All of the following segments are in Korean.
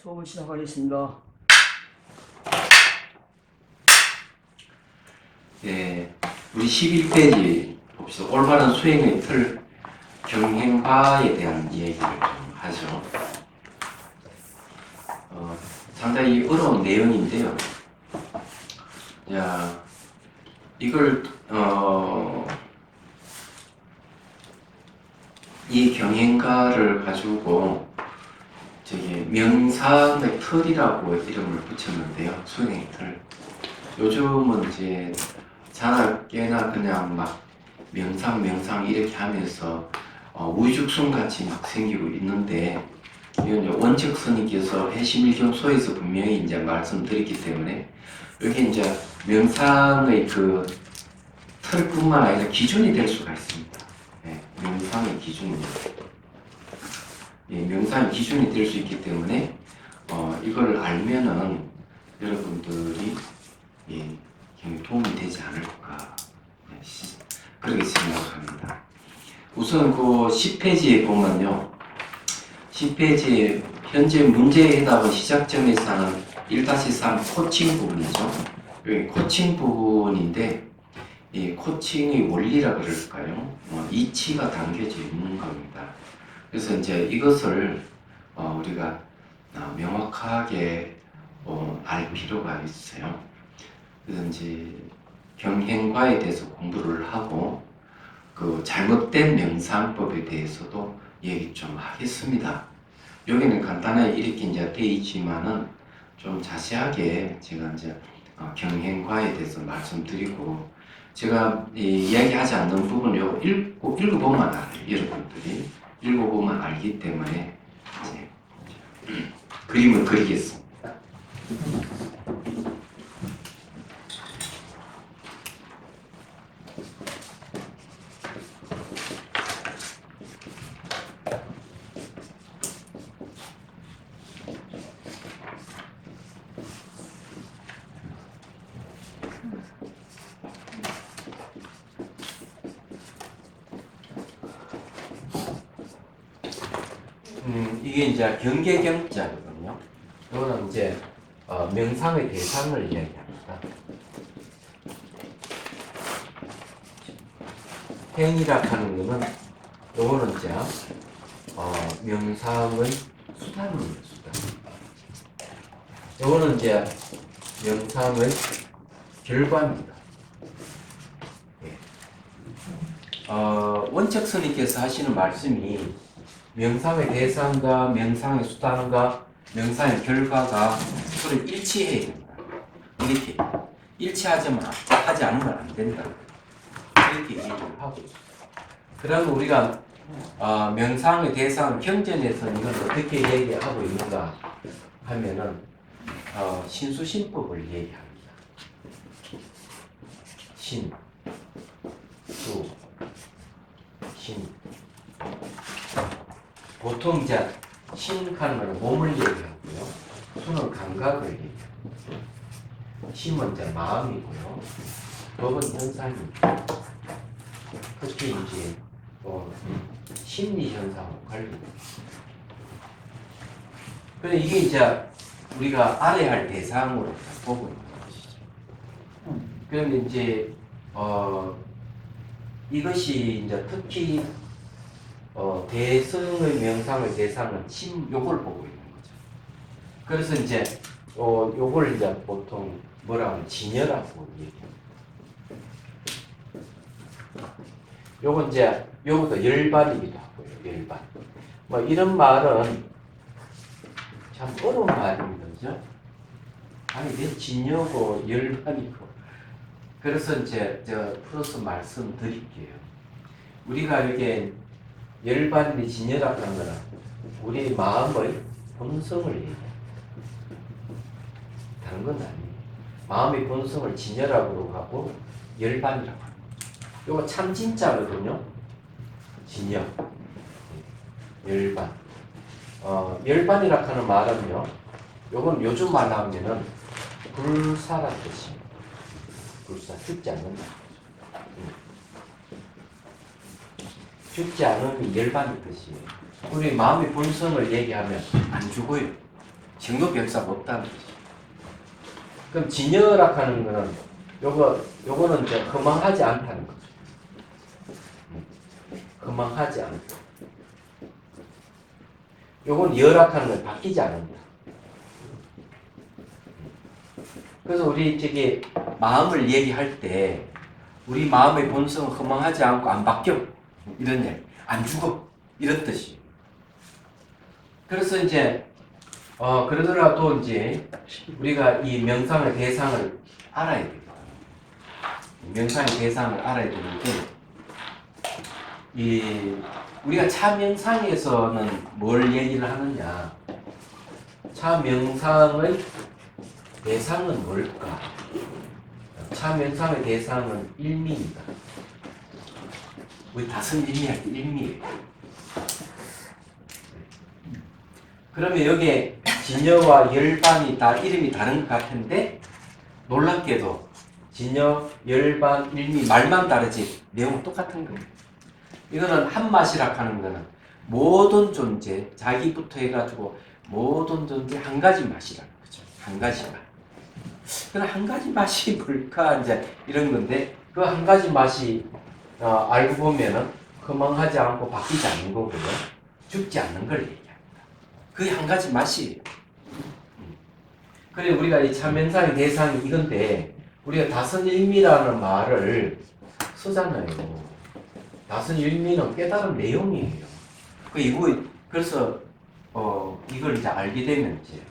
수업을 시작하겠습니다. 예, 우리 11페이지 봅시다. 올바른 수행의 틀, 경행과에 대한 이야기를 좀 하죠. 상당히 어려운 내용인데요. 자, 이걸 이 경행과를 가지고 명상의 틀이라고 이름을 붙였는데요. 수행의 틀. 요즘은 이제 자나깨나 그냥 막 명상 이렇게 하면서 우후죽순 같이 막 생기고 있는데, 이건 이제 원칙 스님께서 해심일경소에서 분명히 이제 말씀드렸기 때문에 여기 이제 명상의 그 틀뿐만 아니라 기준이 될 수가 있습니다. 네, 명상의 기준입니다. 예, 명상의 기준이 될 수 있기 때문에 이걸 알면은 여러분들이 굉장히 도움이 되지 않을까, 그렇게 생각합니다. 우선 그 10페이지에 보면요, 10페이지에 현재 문제의 해답은 시작점에서 하는 1-3 코칭 부분이죠. 여기 코칭 부분인데, 이 코칭의 원리라 그럴까요? 이치가 담겨져 있는 겁니다. 그래서 이제 이것을 우리가 명확하게 알 필요가 있어요. 그래서 이제 경행과에 대해서 공부를 하고 그 잘못된 명상법에 대해서도 얘기 좀 하겠습니다. 여기는 간단하게 이렇게 이제 돼 있지만은 좀 자세하게 제가 이제 경행과에 대해서 말씀드리고, 제가 이야기하지 않는 부분을 읽어보면 알아요. 여러분들이 읽어보면 알기 때문에 이제 그림을 그리겠습니다. 이게 이제 경계경자거든요. 이거는 이제 명상의 대상을 이야기합니다. 행이라 하는 거는, 요거는 이제 명상의 수단입니다. 수단. 요거는 이제 명상의 결과입니다. 예. 원책 스님께서 하시는 말씀이 명상의 대상과 명상의 수단과 명상의 결과가 서로 일치해야 된다. 이렇게 일치하지 않으면 안 된다. 이렇게 얘기를 하고 있습니다. 그러면 우리가 명상의 대상을 경전에서는 이걸 어떻게 얘기하고 있는가 하면은 신수신법을 얘기합니다. 신, 수, 신. 보통 이제 신하는 거는 몸을 얘기하고요, 수는 감각을 얘기합니다. 심은 이제 마음이고요, 법은 현상입니다. 특히 이제 심리 현상과 관련입니다. 그런데 이게 이제 우리가 알아야 할 대상으로 보고 있는 것이죠. 그런데 이제 이것이 이제 특히 대성의 명상의 대상은 요걸 보고 있는 거죠. 그래서 이제 요걸 이제 보통 뭐라고 하면 진여라고 얘기합니다. 요건 이제 요것도 열반이기도 하고요. 열반. 뭐 이런 말은 참 어려운 말입니다. 그죠? 아니 왜 진여고 열반이고. 그래서 이제 제가 풀어서 말씀드릴게요. 우리가 이렇게 열반이 진여라고 하는 거는 우리 마음의 본성을 얘기합니다. 다른 건 아니에요. 마음의 본성을 진여라고 하고 열반이라고 합니다. 이거 참 진짜거든요. 진여, 열반. 열반이라고 하는 말은요, 요건 요즘 말로 하면은 불사란 뜻입니다. 불사, 죽지 않는다. 죽지 않음이 열반의 뜻이에요. 우리 마음의 본성을 얘기하면 안 죽어요. 정도 별사가 없다는 거죠. 그럼 진열학하는 거는 요거는 이제 허망하지 않다는 거죠. 허망하지 않다. 요건 열악하는 건 바뀌지 않는다. 그래서 우리 저기 마음을 얘기할 때 우리 마음의 본성은 허망하지 않고 안 바뀌어. 이런 얘기. 안 죽어. 이런 뜻이에요. 그래서 이제 그러더라도 이제 우리가 이 명상의 대상을 알아야 돼요. 명상의 대상을 알아야 되는데 우리가 차명상에서는 뭘 얘기를 하느냐? 차명상의 대상은 뭘까? 차명상의 대상은 일미입니다. 우리 다섯 일미할 때 일미예요. 그러면 여기에 진여와 열반이 다 이름이 다른 것 같은데 놀랍게도 진여, 열반, 일미 말만 다르지 내용은 똑같은 거예요. 이거는 한맛이라 하는 거는 모든 존재, 자기부터 해가지고 모든 존재 한 가지 맛이라는 거죠. 한 가지 맛. 그럼 한 가지 맛이 뭘까 이제 이런 건데 그 한 가지 맛이 알고 보면은 허망하지 않고 바뀌지 않는 거고요. 죽지 않는 걸 얘기합니다. 그 한 가지 맛이에요. 그래 우리가 이 참명상의 대상이 이건데 우리가 다선일미라는 말을 쓰잖아요. 다선일미는 깨달은 내용이에요. 그래서 이걸 이제 알게 되면 이제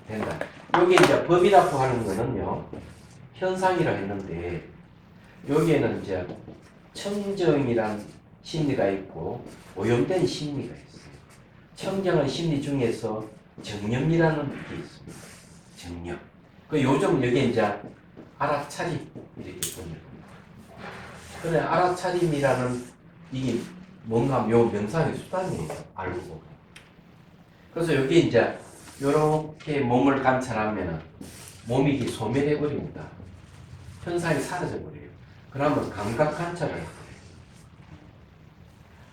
된다. 여기 이제 법이라고 하는 거는요 현상이라 했는데 여기에는 이제 청정이란 심리가 있고 오염된 심리가 있어요. 청정한 심리 중에서 정념이라는 게 있습니다. 정념. 요즘 여기 이제 알아차림 이렇게 보면 그래 알아차림이라는 이게 뭔가 요 명상의 수단이에요. 알고 보면. 그래서 여기 이제 요렇게 몸을 관찰하면 몸이 소멸해 버립니다. 현상이 사라져 버려요. 그러면 감각 관찰을 해요.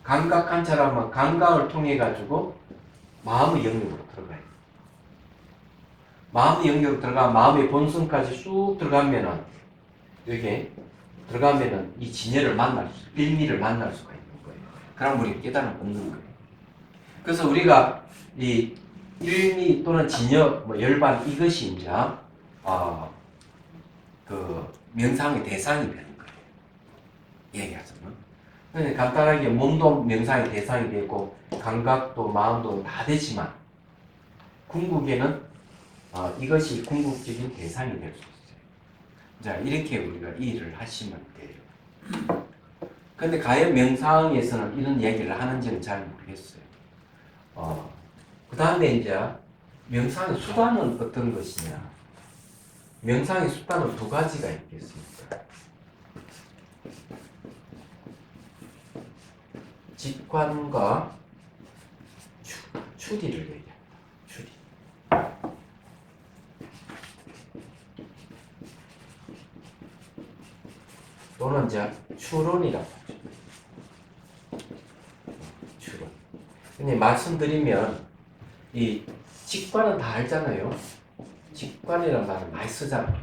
감각 관찰하면 감각을 통해 가지고 마음의 영역으로 들어가요. 마음의 영역으로 들어가 마음의 본성까지 쑥 들어가면은 여기 들어가면은 이 진여를 일미를 만날 수가 있는 거예요. 그럼 우리 깨달음을 얻는 거예요. 그래서 우리가 이 일미 또는 진여, 열반 이것이 이제 그 명상의 대상이 되는 거예요. 얘기하자면. 그런데 간단하게 몸도 명상의 대상이 되고 감각도 마음도 다 되지만 궁극에는 이것이 궁극적인 대상이 될 수 있어요. 자 이렇게 우리가 이해를 하시면 돼요. 근데 과연 명상에서는 이런 얘기를 하는지는 잘 모르겠어요. 그 다음에 이제 명상의 수단은 어떤 것이냐? 명상의 수단은 두 가지가 있겠습니다. 직관과 추리를 얘기합니다. 추리. 또는 이제 추론이라고 하죠. 추론. 근데 말씀드리면 이 직관은 다 알잖아요. 직관이라는 말을 많이 쓰잖아요.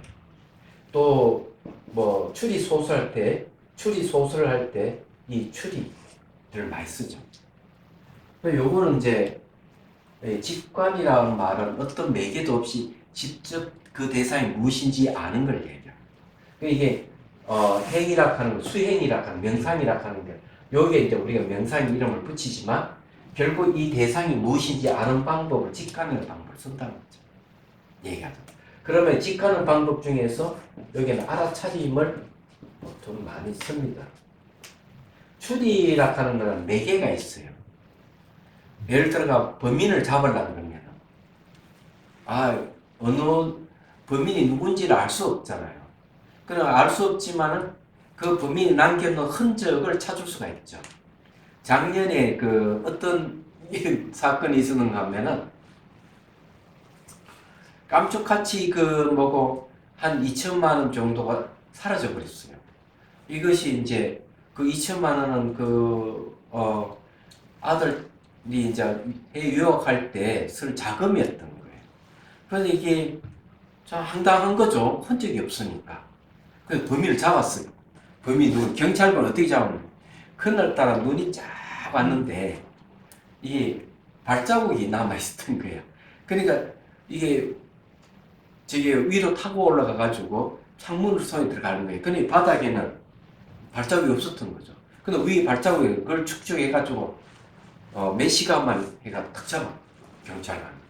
또 뭐 추리 소설할 때, 추리 소설을 할 때 이 추리를 많이 쓰죠. 요거는 이제 직관이라는 말은 어떤 매개도 없이 직접 그 대상이 무엇인지 아는 걸 얘기해요. 이게 행이라 하는 거, 수행이라 하는 명상이라 하는 게 여기에 이제 우리가 명상 이름을 붙이지만 결국 이 대상이 무엇인지 아는 방법을 직관하는 방법을 쓴다는 거죠. 얘기하죠. 그러면 직관하는 방법 중에서 여기는 알아차림을 보통 많이 씁니다. 추리라 하는 거는 네 개가 있어요. 예를 들어가 범인을 잡으려고 그러면 어느 범인이 누군지를 알 수 없잖아요. 그럼 알 수 없지만은 그 범인이 남겨놓은 흔적을 찾을 수가 있죠. 작년에 그 어떤 사건이 있었는가 하면은 깜짝같이 한 2천만 원 정도가 사라져 버렸어요. 이것이 이제 그 2천만 원은 아들이 이제 해외 유학할 때 쓸 자금이었던 거예요. 그래서 이게 참 황당한 거죠. 흔적이 없으니까. 그래서 범인을 잡았어요. 범인 누구? 경찰관 어떻게 잡았냐? 그날따라 눈이 쫙 왔는데 이게 발자국이 남아있었던 거예요. 그러니까 이게 저게 위로 타고 올라가 가지고 창문을 손에 들어가는 거예요. 근데 바닥에는 발자국이 없었던 거죠. 근데 위에 발자국이 그걸 축적해 가지고 몇 시간만 해가 탁 잡아 경찰관.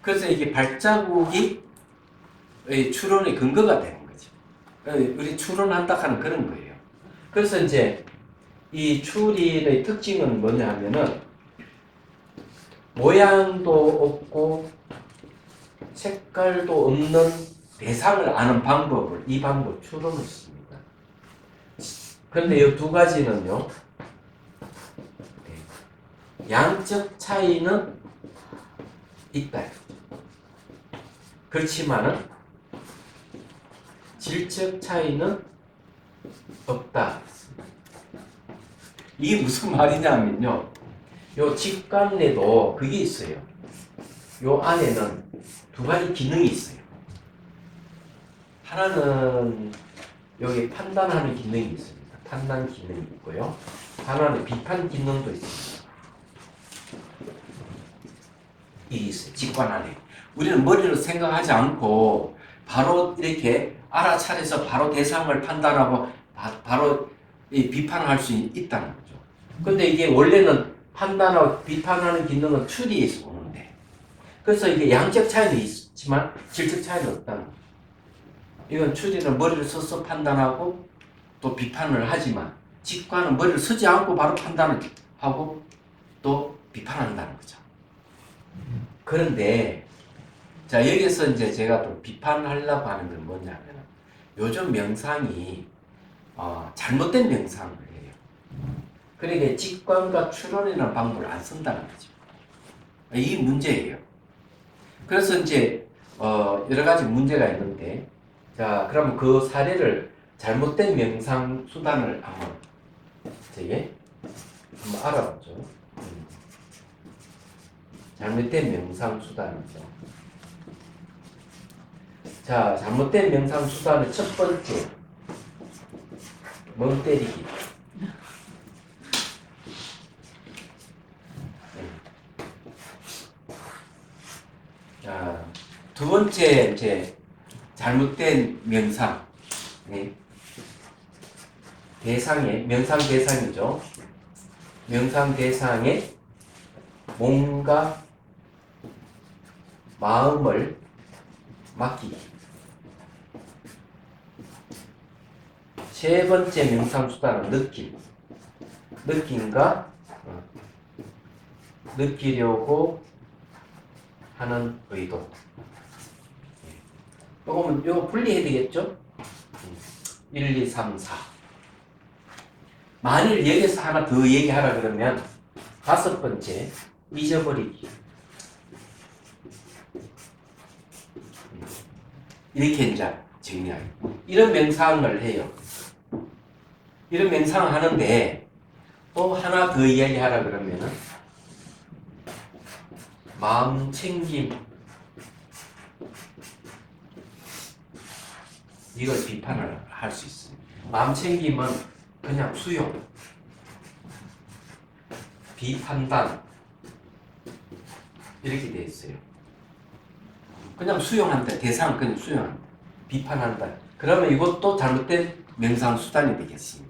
그래서 이게 발자국이 추론의 근거가 되는 거죠. 우리 추론한다 하는 그런 거예요. 그래서 이제 이 추린의 특징은 뭐냐 하면은 모양도 없고 색깔도 없는 대상을 아는 방법을 이 방법 추론을 씁니다. 그런데 이 두 가지는요. 양적 차이는 있다. 그렇지만은 질적 차이는 없다. 이게 무슨 말이냐면요. 요 직관에도 그게 있어요. 요 안에는 두 가지 기능이 있어요. 하나는 여기 판단하는 기능이 있습니다. 판단 기능이 있고요. 하나는 비판 기능도 있습니다. 이게 있어요. 직관 안에. 우리는 머리로 생각하지 않고 바로 이렇게 알아차려서 바로 대상을 판단하고 바로 비판할 수 있다는 거죠. 근데 이게 원래는 판단하고 비판하는 기능은 추리에서 오는데, 그래서 이게 양적 차이는 있지만 질적 차이는 없다는 거죠. 이건 추리는 머리를 써서 판단하고 또 비판을 하지만 직관은 머리를 쓰지 않고 바로 판단을 하고 또 비판한다는 거죠. 그런데 자, 여기서 이제 제가 또 비판하려고 하는 건 뭐냐면 요즘 명상이 잘못된 명상을 해요. 그러니까 직관과 추론이라는 방법을 안 쓴다는 거죠. 이 문제예요. 그래서 이제 여러 가지 문제가 있는데, 자, 그러면 그 사례를 잘못된 명상 수단을 한번 알아보죠. 잘못된 명상 수단이죠. 자, 잘못된 명상 수단의 첫 번째, 멍 때리기. 자, 두 번째 이제 잘못된 명상. 네. 대상의 명상 대상이죠. 명상 대상에 몸과 마음을 맡기기. 세 번째 명상 수단은 느낌. 느낌과 느끼려고 하는 의도. 요거 분리해야 되겠죠? 1, 2, 3, 4. 만일 여기서 하나 더 얘기하라 그러면 다섯 번째, 잊어버리기. 이렇게 이제 정리하고. 이런 명상을 해요. 이런 명상을 하는데 또 하나 더 이야기하라 그러면은 마음 챙김. 이걸 비판을 할 수 있습니다. 마음 챙김은 그냥 수용, 비판단 이렇게 되어 있어요. 그냥 수용한다. 대상은 그냥 수용한다. 비판한다. 그러면 이것도 잘못된 명상 수단이 되겠습니다.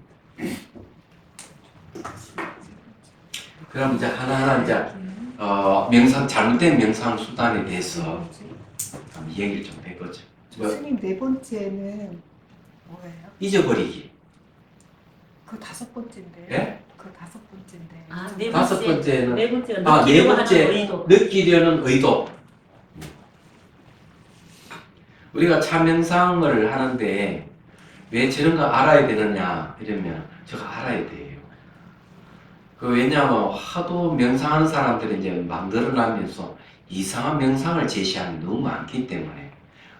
그럼 이제 하나하나 이제 잘못된 명상 수단에 대해서 얘기를 좀 해보죠. 스님 네 번째는 뭐예요? 잊어버리기. 그 다섯 번째인데. 예? 그 다섯 번째인데. 네 다섯 번째, 번째는 네 번째가 네 느끼려고 번째 하는 의도. 느끼려는 의도. 우리가 참명상을 하는데 왜 저런 거 알아야 되느냐 이러면 저거 알아야 돼요. 왜냐하면 하도 명상하는 사람들이 이제 만들어나면서 이상한 명상을 제시하는 너무 많기 때문에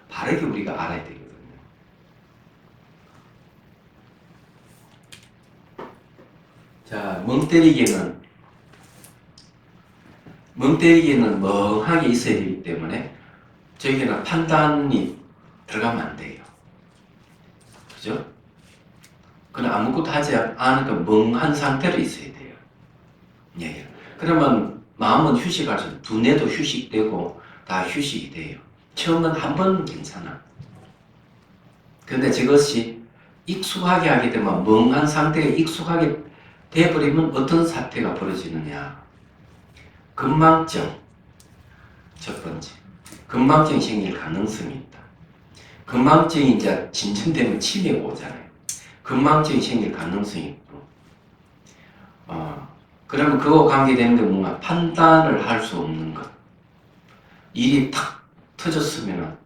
바르게 우리가 알아야 되거든요. 자, 멍 때리기는 멍하게 있어야 되기 때문에 저에게는 판단이 들어가면 안 돼요. 그죠? 그냥 아무것도 하지 않으니까 멍한 상태로 있어야 돼요. 예. 그러면 마음은 휴식할 수, 두뇌도 휴식되고 다 휴식이 돼요. 처음은 한 번은 괜찮아. 근데 저것이 익숙하게 하게 되면 멍한 상태에 익숙하게 돼버리면 어떤 사태가 벌어지느냐. 건망증, 첫 번째. 건망증이 생길 가능성이 있다. 건망증이 이제 진전되면 치매가 오잖아요. 건망증이 생길 가능성이 있고, 그러면 그거 관계되는 게 뭔가 판단을 할 수 없는 것. 일이 탁 터졌으면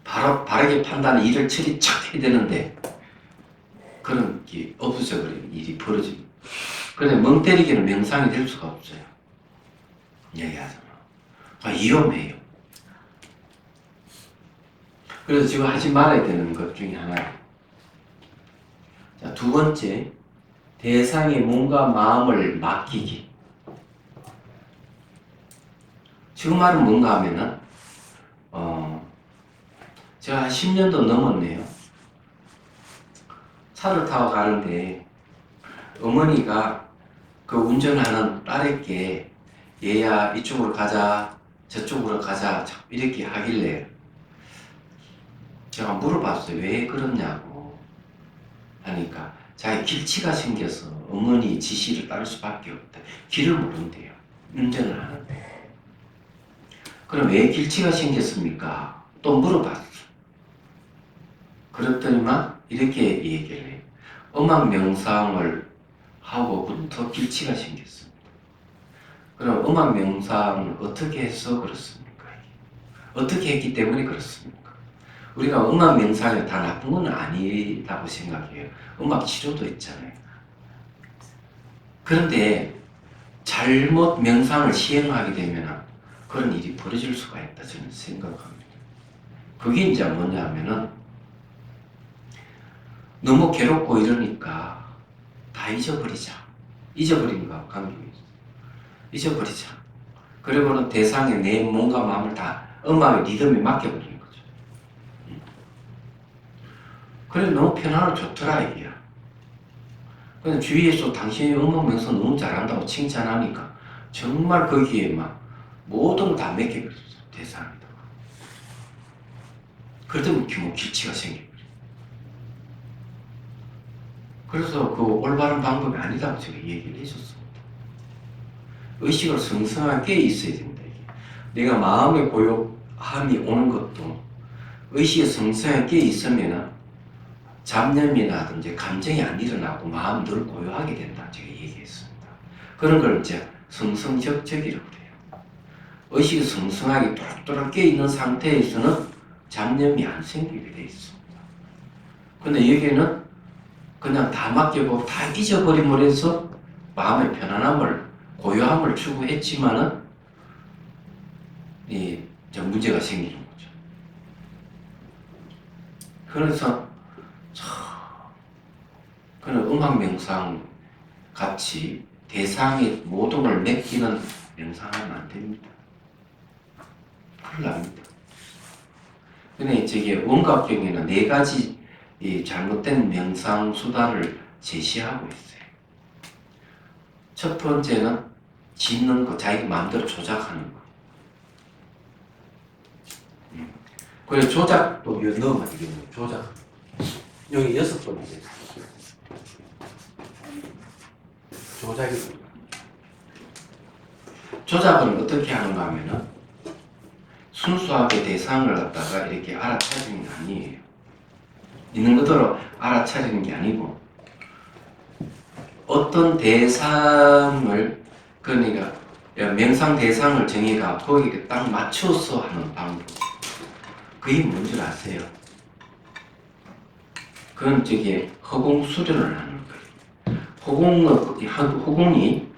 바로 바르게 판단해 일을 처리 착 해야 되는데 그런 게 없어져버리는 일이 벌어집니다. 그런데 멍 때리기는 명상이 될 수가 없어요. 얘기하잖아. 위험해요. 그래서 지금 하지 말아야 되는 것 중에 하나예요. 자, 두 번째, 대상에 몸과 마음을 맡기기. 지금 말은 뭔가 하면은, 제가 한 10년도 넘었네요. 차를 타고 가는데, 어머니가 그 운전하는 딸에게, 얘야, 이쪽으로 가자, 저쪽으로 가자, 이렇게 하길래, 제가 물어봤어요. 왜 그러냐고. 하니까, 자기 길치가 생겨서 어머니 지시를 따를 수밖에 없다. 길을 모른대요. 운전을 하는데. 그럼 왜 길치가 생겼습니까? 또 물어봤어. 그랬더니만 이렇게 얘기를 해요. 음악 명상을 하고부터 길치가 생겼습니다. 그럼 음악 명상을 어떻게 해서 그렇습니까? 어떻게 했기 때문에 그렇습니까? 우리가 음악 명상이 다 나쁜 건 아니다고 생각해요. 음악 치료도 있잖아요. 그런데 잘못 명상을 시행하게 되면 그런 일이 벌어질 수가 있다 저는 생각합니다. 그게 이제 뭐냐 하면은 너무 괴롭고 이러니까 다 잊어버리자. 잊어버린 거하고 관계가 있어. 잊어버리자. 그리고는 대상에 내 몸과 마음을 다 음악의 리듬에 맡겨버리는 거죠. 그래 너무 편하고 좋더라 이게야. 근데 주위에서 당신이 음악 명상 너무 잘한다고 칭찬하니까 정말 거기에 막 모든 걸 다 맡겨버렸어. 대상에다가. 그러더니 기치가 생겨버려. 그래서 그 올바른 방법이 아니다고 제가 얘기를 해줬습니다. 의식을 성성하게 있어야 된다. 내가 마음의 고요함이 오는 것도 의식이 성성하게 있으면 잡념이라든지 감정이 안 일어나고 마음 늘 고요하게 된다. 제가 얘기했습니다. 그런 걸 이제 성성적적이라고 그래요. 의식이 성성하게 또렷또렷 깨있는 상태에서는 잡념이 안 생기게 돼 있습니다. 근데 여기는 그냥 다 맡기고 다 잊어버림으로 해서 마음의 편안함을, 고요함을 추구했지만은 문제가 생기는 거죠. 그래서 그런 음악 명상 같이 대상의 모든 걸 맡기는 명상하면 안 됩니다. 큰일 납니다. 근데 저게 원각경에는 4가지 이 잘못된 명상 수단을 제시하고 있어요. 첫 번째는 짓는 거, 자기 마음대로 조작하는 거. 그리고 조작도 여기 넣으면 되겠네요. 조작. 여기 6번이죠. 조작이. 조작은 어떻게 하는가 하면은 순수하게 대상을 갖다가 이렇게 알아차리는 게 아니에요. 있는 그대로 알아차리는 게 아니고 어떤 대상을 그러니까 명상 대상을 정해가 거기에 딱 맞춰서 하는 방법. 그게 뭔지 아세요? 그건 저기 허공 수련을 하는 거예요. 허공이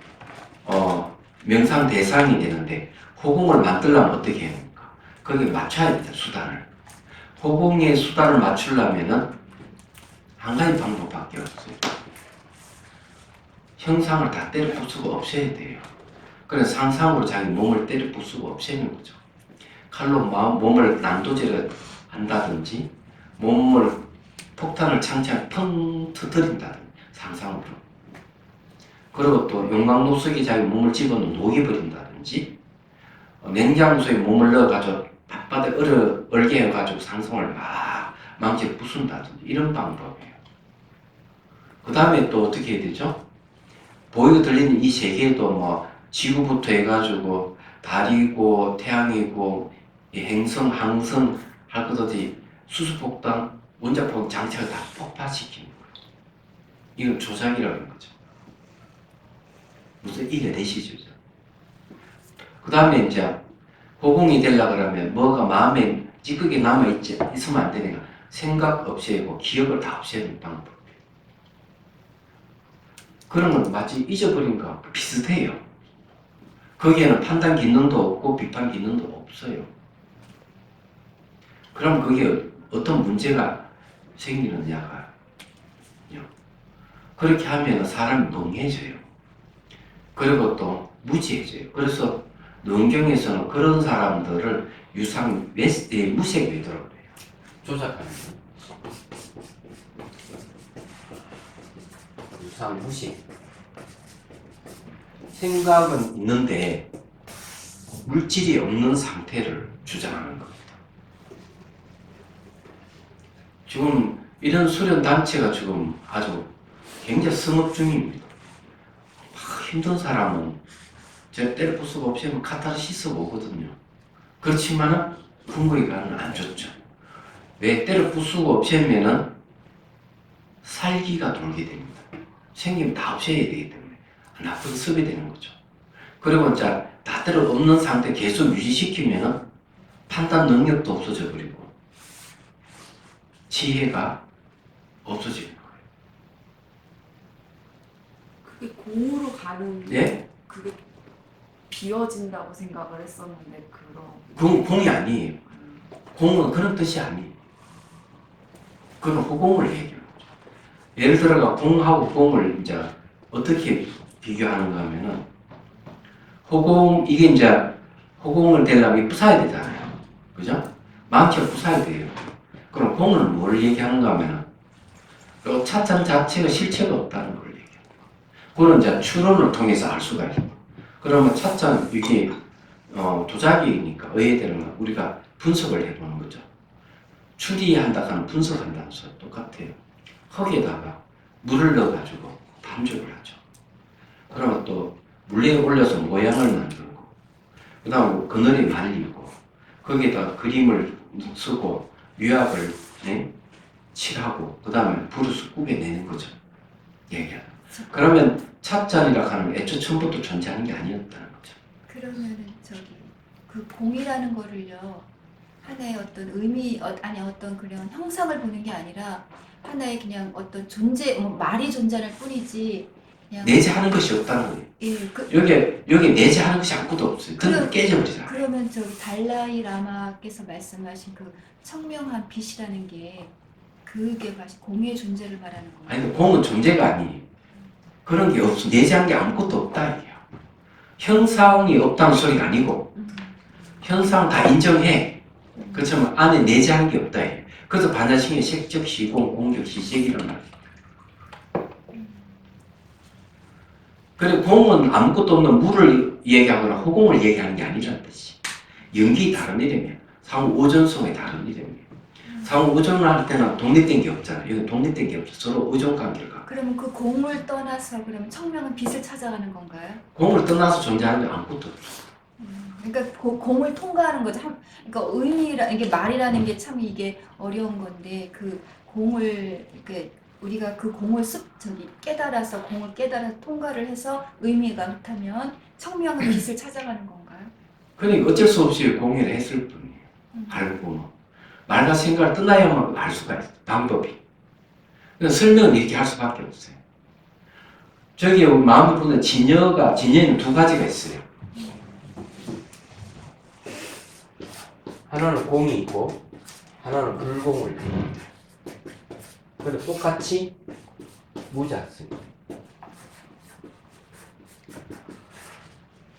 명상 대상이 되는데 허공을 만들려면 어떻게 해야 됩니까? 거기에 맞춰야 됩니다. 수단을. 허공의 수단을 맞추려면은 한 가지 방법밖에 없어요. 형상을 다 때려 부수고 없애야 돼요. 그래서 상상으로 자기 몸을 때려 부수고 없애는 거죠. 칼로 몸을 난도질을 한다든지 몸을 폭탄을 창창 펑 터뜨린다든지 상상으로. 그리고 또 용광로속에 자기 몸을 집어넣어 녹여버린다든지 냉장고에 몸을 넣어가지고 바깥에 얼게 해가지고 상성을 막 망치를 부순다든지 이런 방법이에요. 그 다음에 또 어떻게 해야 되죠? 보이고 들리는 이 세계에도 뭐 지구부터 해가지고 달이고 태양이고 이 행성, 항성 할 것 없이 수소폭탄, 원자폭 장치를 다 폭파시키는 거예요. 이건 조작이라는 거죠. 무슨 이겨내시죠. 그 다음에 이제 호공이 되려고 그러면 뭐가 마음에 찌끄게 있으면 안 되니까 생각 없애고 기억을 다 없애는 방법. 그런 건 마치 잊어버린 거하고 비슷해요. 거기에는 판단 기능도 없고 비판 기능도 없어요. 그럼 거기에 어떤 문제가 생기느냐가 그렇게 하면 사람이 멍해져요. 그리고 또 무지해져요. 그래서 농경에서는 그런 사람들을 무색 외도라고 해요. 조작하는 거. 유상무식. 생각은 있는데 물질이 없는 상태를 주장하는 겁니다. 지금 이런 수련 단체가 지금 아주 굉장히 성업 중입니다. 힘든 사람은 제가 때려 부수고 없애면 카타르시스가 오거든요. 그렇지만은 근거기간은 안 좋죠. 왜 때려 부수고 없애면은 살기가 돌게 됩니다. 생기면 다 없애야 되기 때문에 나쁜 습이 되는 거죠. 그리고 이제 다 때려 없는 상태 계속 유지시키면은 판단 능력도 없어져 버리고 지혜가 없어지는 거예요. 그게 공으로 가는 예? 그게 비워진다고 생각을 했었는데 그런 공이 아니에요. 공은 그런 뜻이 아니에요. 그건 호공을 얘기해요. 예를 들어가 공하고 공을 이제 어떻게 비교하는가 하면은 이게 이제 호공을 되려면 부숴야 되잖아요. 그죠? 망치를 부숴야 돼요. 그럼 공은 뭘 얘기하는가 하면은 그 찻잔 자체가 실체가 없다는 걸 얘기해요. 그거는 이제 추론을 통해서 알 수가 있어요. 그러면 찻잔 이게 도자기니까 의외되는 건 우리가 분석을 해보는 거죠. 추리한다 하는 분석한다는 소리 똑같아요. 흙에다가 물을 넣어가지고 반죽을 하죠. 그러면 또 물에 올려서 모양을 만들고 그 다음 그늘에 말리고 거기에다 그림을 쓰고 유약을 칠하고 그 다음에 불을 꾸며내는 거죠. 얘기하는. 그러면 찻잔이라 하는 애초 처음부터 존재하는 게 아니었다는 거죠. 그러면은 그 공이라는 거를요 하나의 어떤 의미 아니 어떤 그런 형상을 보는 게 아니라 하나의 그냥 어떤 존재 말이 존재할 뿐이지 그냥 내재하는 것이 없다는 거예요. 예, 여기 내재하는 것이 아무것도 없어요. 그럼 깨져버리잖아요. 그러면 달라이 라마께서 말씀하신 그 청명한 빛이라는 게 그게 마치 공의 존재를 말하는 거예요. 아니 공은 존재가 아니에요. 그런 게 없어. 내재한 게 아무것도 없다 이게요. 형상이 없다는 소리가 아니고 현상 다 인정해. 그렇지만 안에 내재한 게 없다 이게요. 그래서 반야신의 색적 시공, 공적 시색이란 말이에요. 그리고 공은 아무것도 없는 물을 얘기하거나 허공을 얘기하는 게 아니라는 뜻이. 연기 다른 이름이에요. 상호 의존성이 다른 이름이에요. 상호 의존을 할 때는 독립된 게 없잖아요. 여기 독립된 게 없어. 서로 의존 관계를 갖고. 그러면 그 공을 떠나서 그러면 청명한 빛을 찾아가는 건가요? 공을 떠나서 존재하는 게 아무것도 없어. 그러니까 공을 통과하는 거죠. 그러니까 이게 말이라는 게 참 이게 어려운 건데 그 공을 이렇게 우리가 그 공을 깨달아서 공을 깨달아서 통과를 해서 의미가 그렇다면 청명한 빛을 찾아가는 건가요? 그러니까 어쩔 수 없이 공유를 했을 뿐이에요. 알고 뭐. 말과 생각을 떠나야만 알 수가 있어요. 방법이. 그러니까 설명은 이렇게 할 수밖에 없어요. 저기 마음을 보는 진여에는 두 가지가 있어요. 하나는 공이 있고 하나는 불공을 있습니다. 그런데 똑같이 무자습니다.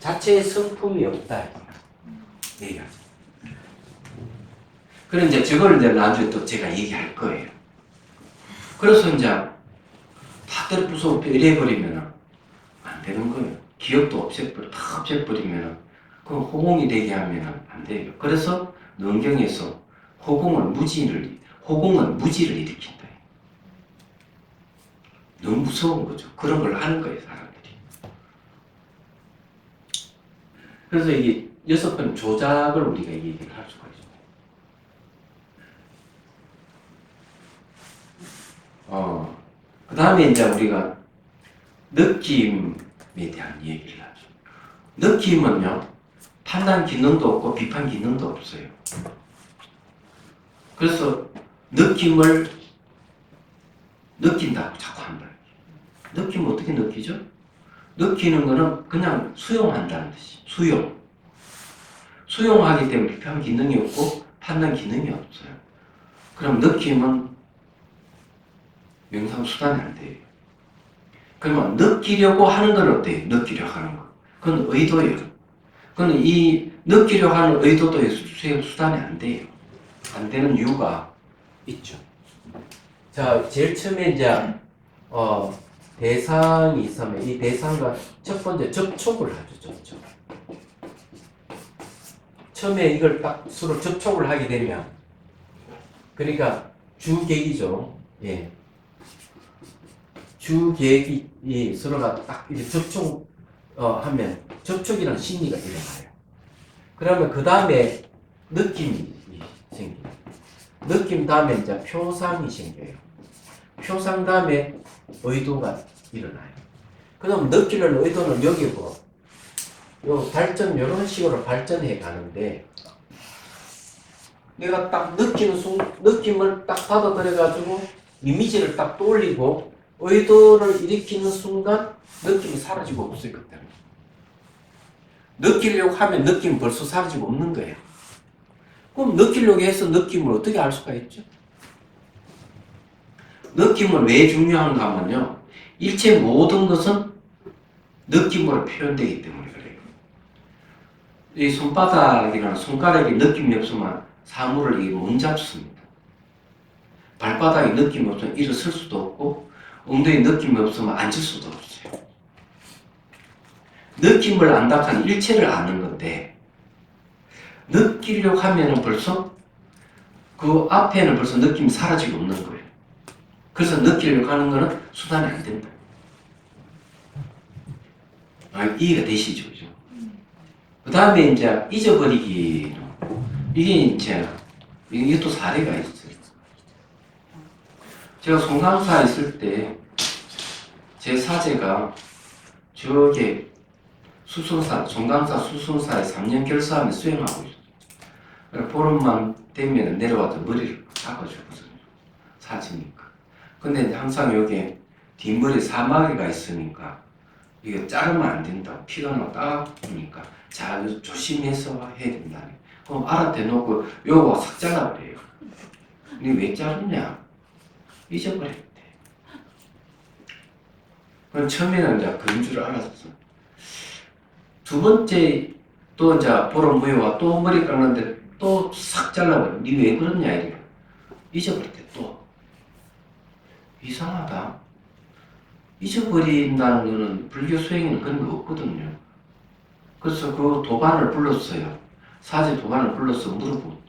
자체의 성품이 없다. 얘기하죠. 그래 이제 저걸 이제 나중에 또 제가 얘기할 거예요. 그래서 이제 다 때려 부숴 이래버리면 안 되는 거예요. 기억도 없애버려, 다 없애버리면 그럼 호공이 되게 하면 안 돼요. 그래서 능경에서 호공은 무지를 일으킨다. 너무 무서운 거죠. 그런 걸 하는 거예요, 사람들이. 그래서 이게 6번 조작을 우리가 얘기를 할 수가 있습니다. 그 다음에 이제 우리가 느낌에 대한 얘기를 하죠. 느낌은요, 판단 기능도 없고 비판 기능도 없어요. 그래서 느낌을 느낀다고 자꾸 한다. 느낌을 어떻게 느끼죠? 느끼는 거는 그냥 수용한다는 뜻이. 수용하기 때문에 비판 기능이 없고 판단 기능이 없어요. 그럼 느낌은 명상 수단이 안 돼요. 그러면 느끼려고 하는 건 어때요? 느끼려고 하는 거. 그건 의도예요. 그건 이 느끼려고 하는 의도도 수단이 안 돼요. 안 되는 이유가 있죠. 자, 제일 처음에 이제 대상이 있으면 이 대상과 첫 번째 접촉을 하죠. 접촉. 처음에 이걸 딱 서로 접촉을 하게 되면 그러니까 주객이죠. 예. 주객이 서로가 딱 이렇게 접촉 하면 접촉이라는 심리가 일어나요. 그러면 그 다음에 느낌이 생겨요. 느낌 다음에 이제 표상이 생겨요. 표상 다음에 의도가 일어나요. 그럼 느끼는 의도는 여기고, 요 발전, 이런 식으로 발전해 가는데, 내가 딱 느낌을 딱 받아들여가지고, 이미지를 딱 떠올리고, 의도를 일으키는 순간, 느낌이 사라지고 없어요, 그때는. 느끼려고 하면 느낌이 벌써 사라지고 없는 거예요. 그럼 느끼려고 해서 느낌을 어떻게 알 수가 있죠? 느낌은 왜 중요한가 하면요. 일체 모든 것은 느낌으로 표현되기 때문에 그래요. 이 손바닥이나 손가락에 느낌이 없으면 사물을 못 잡습니다. 발바닥에 느낌이 없으면 일어설 수도 없고 엉덩이에 느낌이 없으면 앉을 수도 없어요. 느낌을 안다 하는 일체를 아는 건데 느끼려고 하면은 벌써 그 앞에는 벌써 느낌이 사라지고 없는 거예요. 그래서 느끼려고 하는 거는 수단이 안 된다. 이해가 되시죠? 그죠? 그 다음에 이제 잊어버리기. 이게 또 사례가 있어요. 제가 송강사 있을 때 제 사제가 저게 송강사 수순사에 3년 결사함에 수행하고 있어요. 보름만 되면 내려와서 머리를 깎아주거든요. 사지니까. 근데 이제 항상 여기에 뒷머리 사마귀가 있으니까 이게 자르면 안 된다고. 피가 막 따가우니까 잘 조심해서 해야 된다니. 그럼 알아대놓고 요거 싹 잘라버려요. 니 왜 자르냐? 잊어버렸대. 그럼 처음에는 이제 그런 줄 알았어. 두 번째 또 이제 보름 후에 와 또 머리 깎는데 또 싹 잘라버려. 니 왜 그러냐 이래. 잊어버렸대 또. 이상하다. 잊어버린다는 거는 불교 수행에는 그런 거 없거든요. 그래서 그 도반을 불렀어요. 사제 도반을 불러서 물어보고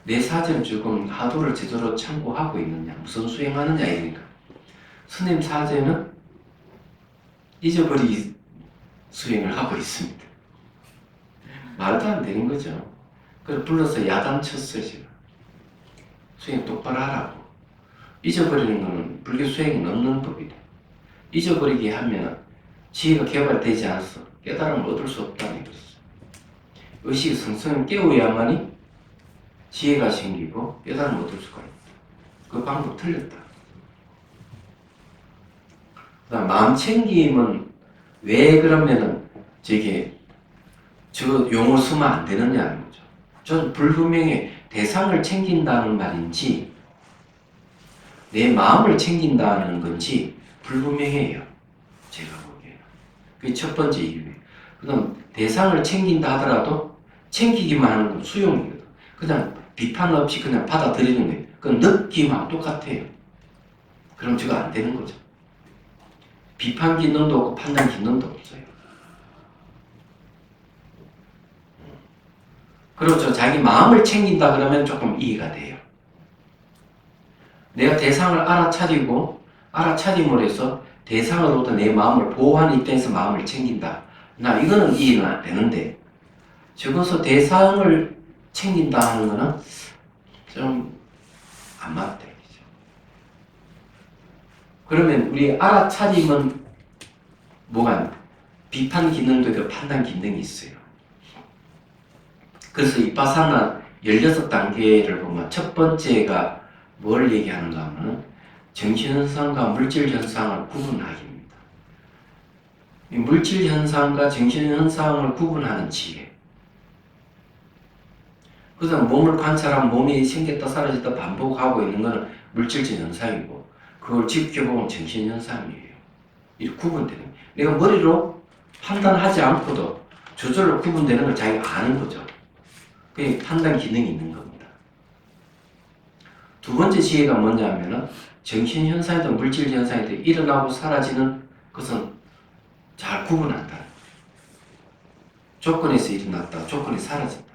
내 사제는 지금 하도를 제대로 참고하고 있느냐, 무슨 수행하느냐 이러니까 스님 사제는 잊어버리기 수행을 하고 있습니다. 말도 안 되는 거죠. 그래서 불러서 야단쳤어요. 제가 수행 똑바로 하라고. 잊어버리는 거는 불교 수행은 없는 법이다. 잊어버리게 하면 지혜가 개발되지 않아서 깨달음을 얻을 수 없다는 것이죠. 의식이 성성을 깨워야만이 지혜가 생기고 깨달음을 얻을 수가 있다. 그 방법 틀렸다. 그다음 마음 챙김은 왜 그러면은 저 용어 쓰면 안 되느냐는 거죠. 저는 불분명히 대상을 챙긴다는 말인지 내 마음을 챙긴다는 건지 불분명해요. 제가 보기에는. 그게 첫 번째 이유예요. 그다음 대상을 챙긴다 하더라도 챙기기만 하는 건 수용이거든. 그냥 비판 없이 그냥 받아들이는 거예요. 그 느낌하고 똑같아요. 그럼 저거 안 되는 거죠. 비판 기능도 없고 판단 기능도 없어요. 그렇죠. 자기 마음을 챙긴다 그러면 조금 이해가 돼요. 내가 대상을 알아차림으로 해서 대상으로부터 내 마음을 보호하는 입장에서 마음을 챙긴다. 나 이거는 이해는 안 되는데 적어서 대상을 챙긴다 하는 거는 좀 안 맞대. 그러면 우리 알아차림은 뭐가 비판 기능도 있고 판단 기능이 있어요. 그래서 이빠사나 16단계를 보면 첫 번째가 뭘 얘기하는가 하면 정신현상과 물질현상을 구분하기입니다. 이 물질현상과 정신현상을 구분하는 지혜. 그래서 몸을 관찰하면 몸이 생겼다 사라졌다 반복하고 있는 것은 물질적 현상이고 그걸 지켜보면 정신현상이에요. 이렇게 구분되는 거예요. 내가 머리로 판단하지 않고도 저절로 구분되는 걸 자기가 아는 거죠. 그게 판단 기능이 있는 겁니다. 두 번째 지혜가 뭐냐면은 정신현상이든 물질현상이든 일어나고 사라지는 것은 잘 구분한다. 조건에서 일어났다, 조건에서 사라진다.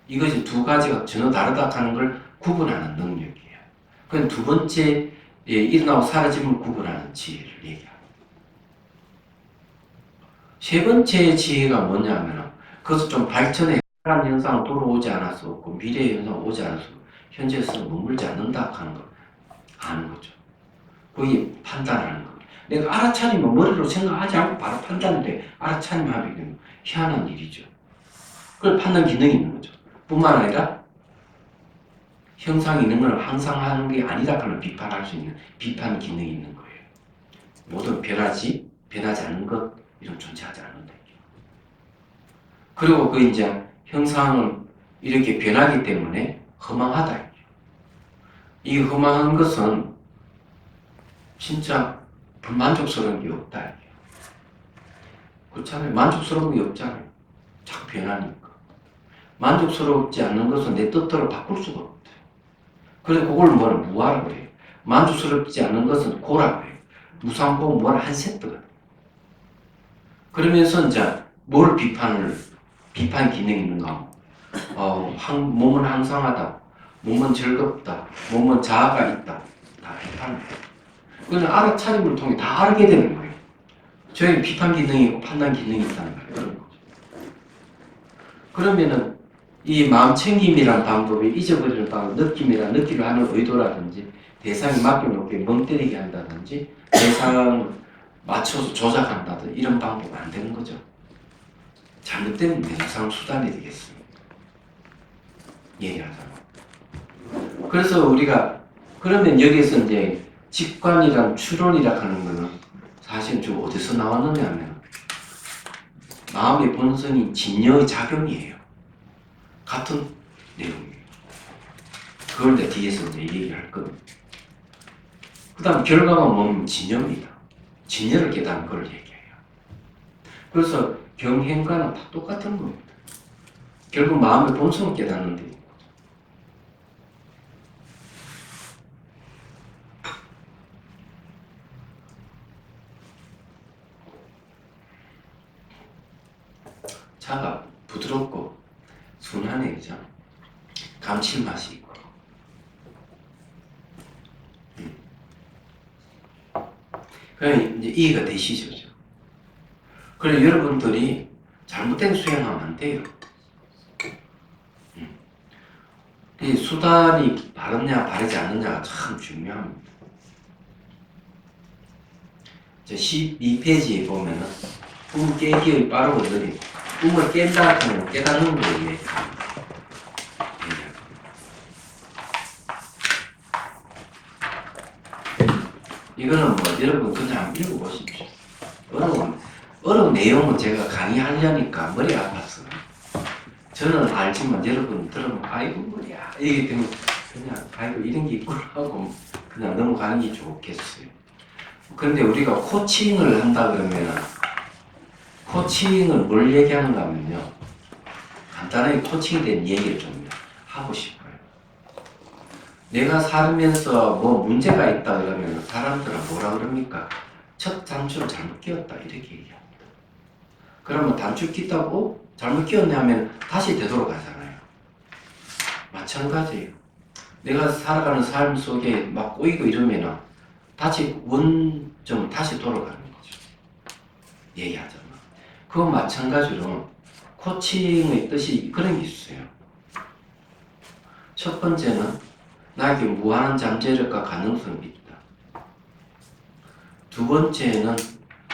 이것이 두 가지가 전혀 다르다 하는 걸 구분하는 능력이에요. 그건 두 번째 일어나고 사라짐을 구분하는 지혜를 얘기합니다. 세 번째 지혜가 뭐냐면 그것을 좀 발전해 한 현상은 돌아오지 않았었고 미래의 현상은 오지 않았었고 현재에서는 머물지 않는다 하는 걸 아는 거죠. 그게 판단하는 거. 내가 알아차리면 머리로 생각하지 않고 바로 판단인데 알아차리면 하면 희한한 일이죠. 그걸 판단 기능이 있는 거죠. 뿐만 아니라 형상이 있는 걸 항상 하는 게 아니다 하는 비판할 수 있는 비판 기능이 있는 거예요. 모든 변하지 않는 것 이런 존재하지 않는다. 그리고 그 이제 형상은 이렇게 변하기 때문에 허망하다. 이 허망한 것은 진짜 불만족스러운 게 없다. 그렇잖아요. 만족스러운 게 없잖아요. 자꾸 변하니까. 만족스럽지 않는 것은 내 뜻대로 바꿀 수가 없대요. 그래서 그걸 무하라고 해요. 만족스럽지 않는 것은 고라고 해요. 무상고 뭘 한 세트가. 그러면서 이제 뭘 비판 기능이 있는가? 몸은 항상하다. 몸은 즐겁다. 몸은 자아가 있다. 다 비판을 해요. 그건 알아차림을 통해 다 알게 되는 거예요. 저희 비판 기능이 있고 판단 기능이 있다는 거예요. 그런 거죠. 그러면은 이 마음 챙김이란 방법이 잊어버리는 방법, 느낌을 하는 의도라든지 대상에 맡겨놓게 멍 때리게 한다든지 대상을 맞춰서 조작한다든지 이런 방법은 안 되는 거죠. 잘못되면 명상 수단이 되겠습니다. 얘기하자면. 그래서 우리가 그러면 여기서 이제 직관이랑 추론이라 하는 거는 사실 좀 어디서 나왔느냐 하면 마음의 본성이 진여의 작용이에요. 같은 내용이에요. 그걸 이제 뒤에서 이제 얘기할 겁니다. 그 다음 결과가 뭐냐면 진여입니다. 진여를 깨닫는 걸 얘기해요. 그래서 경행과는 다 똑같은 겁니다. 결국 마음의 본성을 깨닫는 데 차가 부드럽고 순하네, 그죠? 감칠맛이 있고. 그럼 이제 이해가 되시죠? 그래 여러분들이 잘못된 수행하면 안 돼요. 이 수단이 바르냐 바르지 않느냐가 참 중요합니다. 12페이지에 보면은 꿈 깨기의 빠르고 느린 꿈을 깬다 하면 깨닫는 걸 얘기합니다. 이거는 뭐 여러분 그냥 읽어보십시오. 어려운 내용은 제가 강의하려니까 머리 아팠어요. 저는 알지만 여러분 들으면 아이고 머리야 이게 되면 그냥 아이고 이런 게 있구나 하고 그냥 넘어가는 게 좋겠어요. 그런데 우리가 코칭을 한다 그러면 코칭을 뭘 얘기하는가 하면요. 간단하게 코칭에 대한 얘기를 좀 하고 싶어요. 내가 살면서 뭐 문제가 있다 그러면 사람들은 뭐라 그럽니까? 첫 단추를 잘못 끼웠다 이렇게 얘기합니다. 그러면 단추 끼다고 잘못 끼웠네 하면 다시 되돌아가잖아요. 마찬가지예요. 내가 살아가는 삶 속에 막 꼬이고 이러면은 다시 원점 다시 돌아가는 거죠. 얘기하잖아. 그거 마찬가지로 코칭의 뜻이 그런 게 있어요. 첫 번째는 나에게 무한한 잠재력과 가능성이 있다. 두 번째는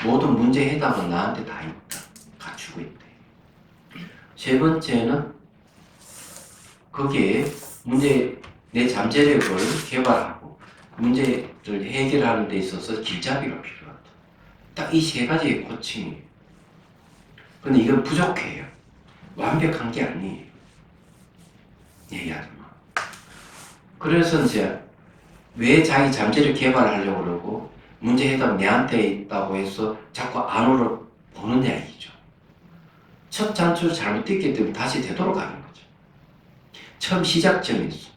모든 문제 해답은 나한테 다 있다. 갖추고 있다. 세 번째는 거기에 내 잠재력을 개발하고 문제를 해결하는 데 있어서 길잡이가 필요하다. 딱 이 세 가지의 코칭이에요. 근데 이건 부족해요. 완벽한 게 아니에요. 얘기하자면. 그래서 이제 왜 자기 잠재력 개발하려고 그러고 문제 해답 내한테 있다고 해서 자꾸 안으로 보느냐 이죠. 첫 단추를 잘못 띄기 때문에 다시 되돌아가는 거죠. 처음 시작점이 있어.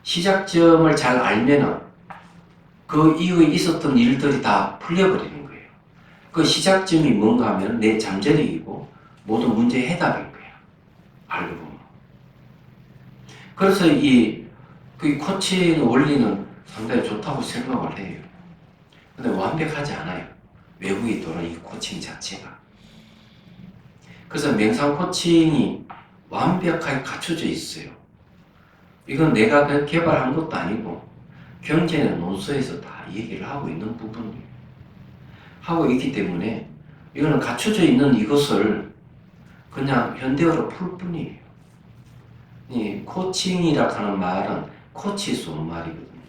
시작점을 잘 알면은 그 이후에 있었던 일들이 다 풀려버리는 거예요. 그 시작점이 뭔가 하면 내 잠재력이고 모든 문제 해답인 거예요. 알고 보면. 그래서 그 코칭 원리는 상당히 좋다고 생각을 해요. 근데 완벽하지 않아요. 외국에 도는 이 코칭 자체가. 그래서 명상 코칭이 완벽하게 갖춰져 있어요. 이건 내가 개발한 것도 아니고 경제는 논서에서 다 얘기를 하고 있는 부분이에요. 하고 있기 때문에 이거는 갖춰져 있는 이것을 그냥 현대어로 풀 뿐이에요. 이 코칭이라고 하는 말은 코치에서 온 말이거든요.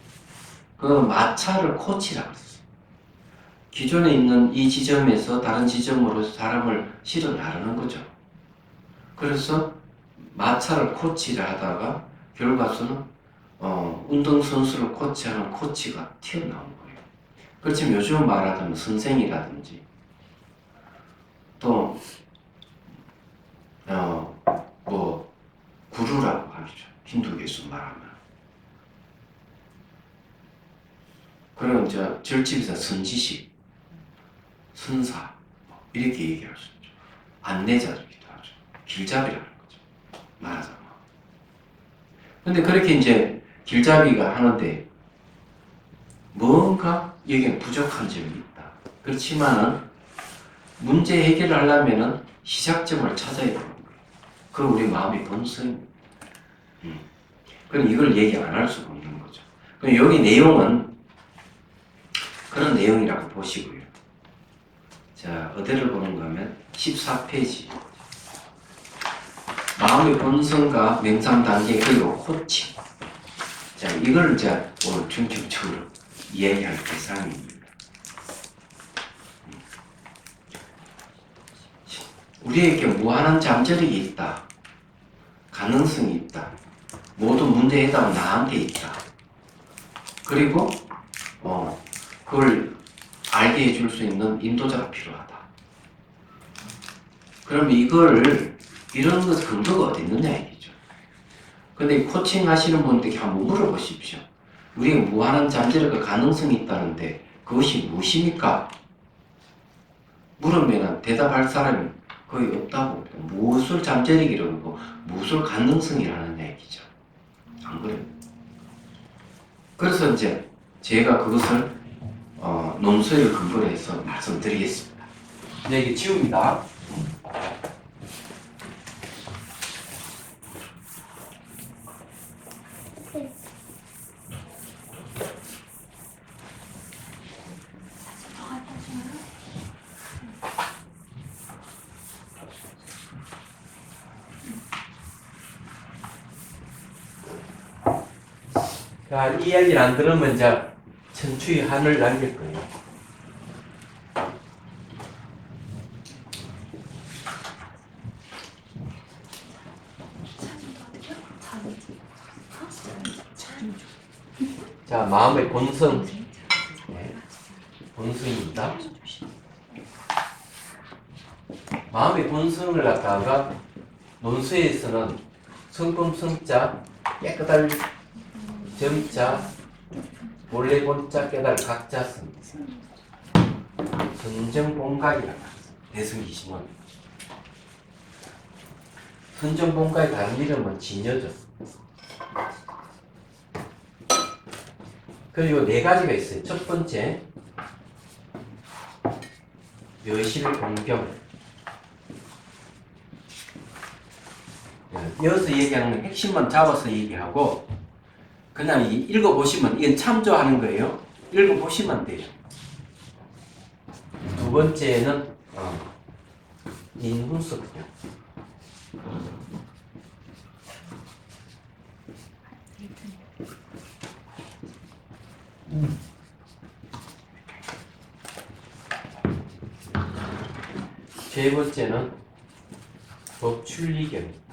그 마차를 코치라고 했어요. 기존에 있는 이 지점에서 다른 지점으로 사람을 실어 나르는 거죠. 그래서 마차를 코치를 하다가 결과서는 운동선수를 코치하는 코치가 튀어나온 거예요. 그렇지만 요즘 말하자면 선생이라든지 또 뭐 구루라고 하죠. 힌두교에서 말하면. 그리고 이제 절집에서 선지식, 선사 이렇게 얘기할 수 있죠. 안내자이기도 하죠. 길잡이라는 거죠. 말하자면. 근데 그렇게 이제 길잡이가 하는데 뭔가 여기는 부족한 점이 있다. 그렇지만은 문제 해결을 하려면은 시작점을 찾아야 되는 거예요. 그건 우리 마음의 본성입니다. 그럼 이걸 얘기 안 할 수가 없는 거죠. 그럼 여기 내용은 그런 내용이라고 보시고요. 자, 어디를 보는가 하면 14페이지. 마음의 본성과 명상 단계 그리고 코칭. 자, 이걸 이제 오늘 중점적으로 이야기할 대상입니다. 우리에게 무한한 잠재력이 있다. 가능성이 있다. 모든 문제 해답은 나한테 있다. 그리고 그걸 알게 해줄 수 있는 인도자가 필요하다. 그럼 이런 것 근거가 어디 있느냐 얘기죠. 근데 코칭 하시는 분들께 한번 물어보십시오. 우리가 무한한 잠재력과 가능성이 있다는데 그것이 무엇입니까? 물으면 대답할 사람이 거의 없다고. 무엇을 잠재력이라고 하고 무엇을 가능성이라는 얘기죠. 안 그래요? 그래서 이제 제가 그것을 논서를 근거로 해서 말씀드리겠습니다. 이제 이게 지웁니다. 자, 이 이야기를 안 들으면 이제 천추의 한을 남길 거예요. 자, 마음의 본성. 네, 본성입니다. 마음의 본성을 갖다가 논서에서는 성품 성자 깨끗할 점자, 몰래 본자, 깨달 각자 선. 선정본각이라고 합니다. 대승기심은. 선정본각의 다른 이름은 진여죠. 그리고 네 가지가 있어요. 첫 번째, 묘실공경. 이어서 얘기하는 핵심만 잡아서 얘기하고 그냥 읽어보시면 이건 참조하는 거예요. 읽어보시면 돼요. 두 번째는 인훈석경. 세 번째는 법출리경.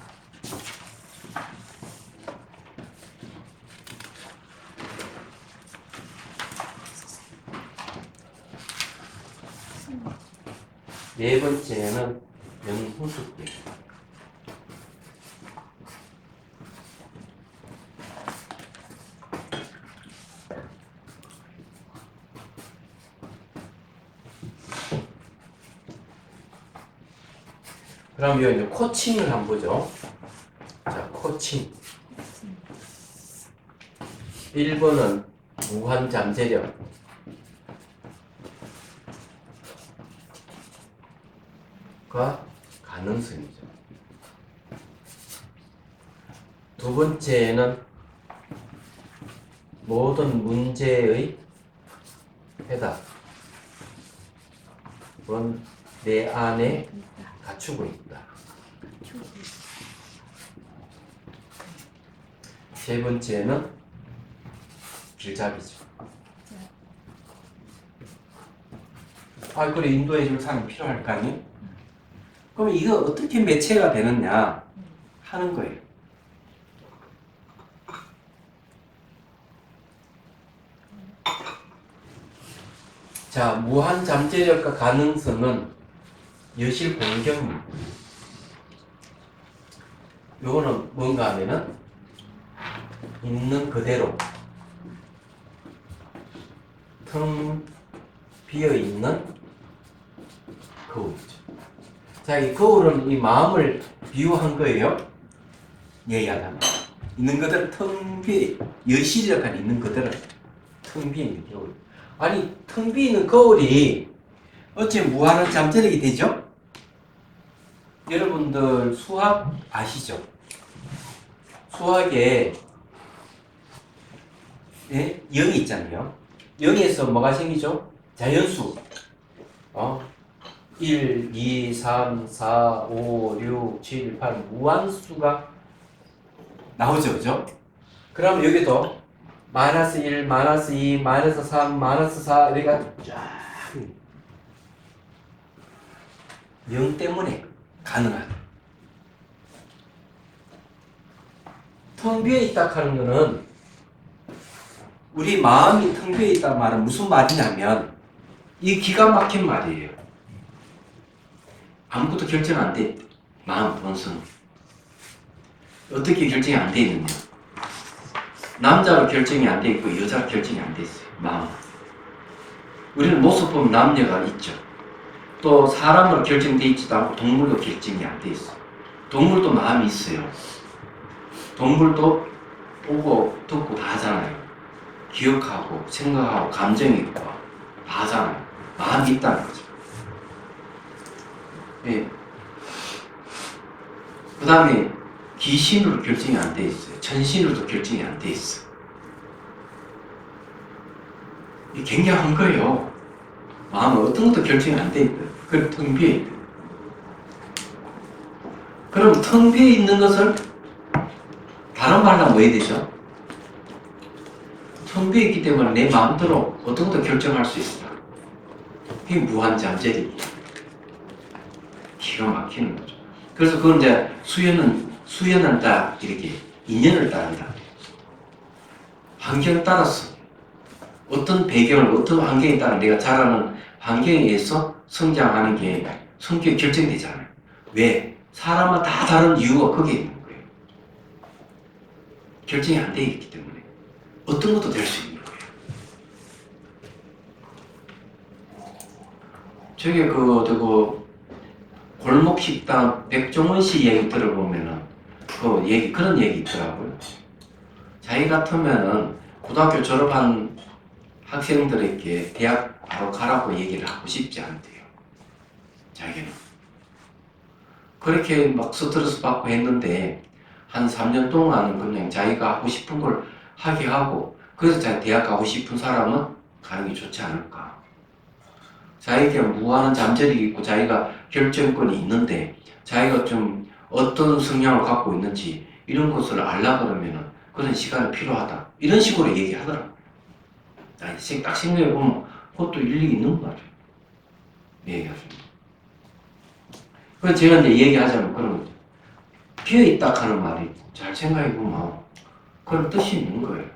네 번째는 명훈숙경. 그럼 이제 코칭을 한번 보죠. 자, 코칭. 1번은 무한잠재력. 과 가능성이죠. 두 번째는 모든 문제의 해답은 내 안에 갖추고 있다. 세 번째는 길잡이죠. 그래 인도해 줄 사람이 필요할 거 아니에요? 그럼 이거 어떻게 매체가 되느냐 하는 거예요. 자, 무한 잠재력과 가능성은 여실 공경입니다. 요거는 뭔가 하면은 있는 그대로 텅 비어 있는 거울이죠. 자, 이 거울은 이 마음을 비유한 거예요. 예야다. 있는 그대로 텅 비어 여실이라고 하는 있는 그대로 텅 비어 있는 거울. 아니, 텅 비어 있는 거울이 어째 무한한 잠재력이 되죠? 여러분들 수학 아시죠? 수학에 0이 있잖아요. 0에서 뭐가 생기죠? 자연수. 1, 2, 3, 4, 5, 6, 7, 8 무한수가 나오죠. 그죠? 그럼 여기도 마이너스 1, 마이너스 2, 마이너스 3, 마이너스 4 이렇게 쫙 0 때문에 가능하다. 텅 비어 있다 하는 거는 우리 마음이 텅 비어 있다는 말은 무슨 말이냐면 이 기가 막힌 말이에요. 아무것도 결정 안 돼. 마음 본성. 어떻게 결정이 안 돼 있느냐. 남자로 결정이 안 돼 있고 여자로 결정이 안 돼 있어요. 마음. 우리는 모습 보면 남녀가 있죠. 또 사람으로 결정돼 있지도 않고 동물로 결정이 안 돼 있어요. 동물도 마음이 있어요. 동물도 보고 듣고 다 하잖아요. 기억하고 생각하고 감정이 있고 다 하잖아요. 마음이 있다는 거죠. 예. 그 다음에 귀신으로 결정이 안 돼 있어요. 천신으로도 결정이 안 돼 있어요. 이게 굉장한 거예요. 마음은 어떤 것도 결정이 안 돼 있다. 그럼 텅 비어 있다. 그럼 텅 비어 있는 것을 다른 말로 하면 뭐 해야 되죠? 텅 비어 있기 때문에 내 마음대로 어떤 것도 결정할 수 있다. 이게 무한잠재력이에요. 기가 막히는 거죠. 그래서 그건 이제 수연은 딱 이렇게 인연을 따른다. 환경을 따라서 어떤 배경을 어떤 환경에 따라 내가 자라는 환경에 의해서 성장하는 게 성격이 결정되잖아요. 왜? 사람은 다 다른 이유가 거기에 있는 거예요. 결정이 안 돼 있기 때문에. 어떤 것도 될 수 있는 거예요. 저게 골목 식당 백종원 씨 얘기 들어보면은 그런 얘기 있더라고요. 자기 같으면은 고등학교 졸업한 학생들에게 대학 바로 가라고 얘기를 하고 싶지 않대요. 자기는. 그렇게 막 스트레스 받고 했는데 한 3년 동안은 그냥 자기가 하고 싶은 걸 하게 하고, 그래서 자기 대학 가고 싶은 사람은 가는 게 좋지 않을까. 자기가 무한한 잠재력이 있고 자기가 결정권이 있는데 자기가 좀 어떤 성향을 갖고 있는지 이런 것을 알라 그러면은 그런 시간이 필요하다. 이런 식으로 얘기하더라고요. 아니, 딱 생각해보면 그것도 일리 있는 거 같아요. 얘기하시면. 그래서 제가 이제 얘기하자면 그런 거죠. 비어있다 하는 말이 잘 생각해보면 그런 뜻이 있는 거예요.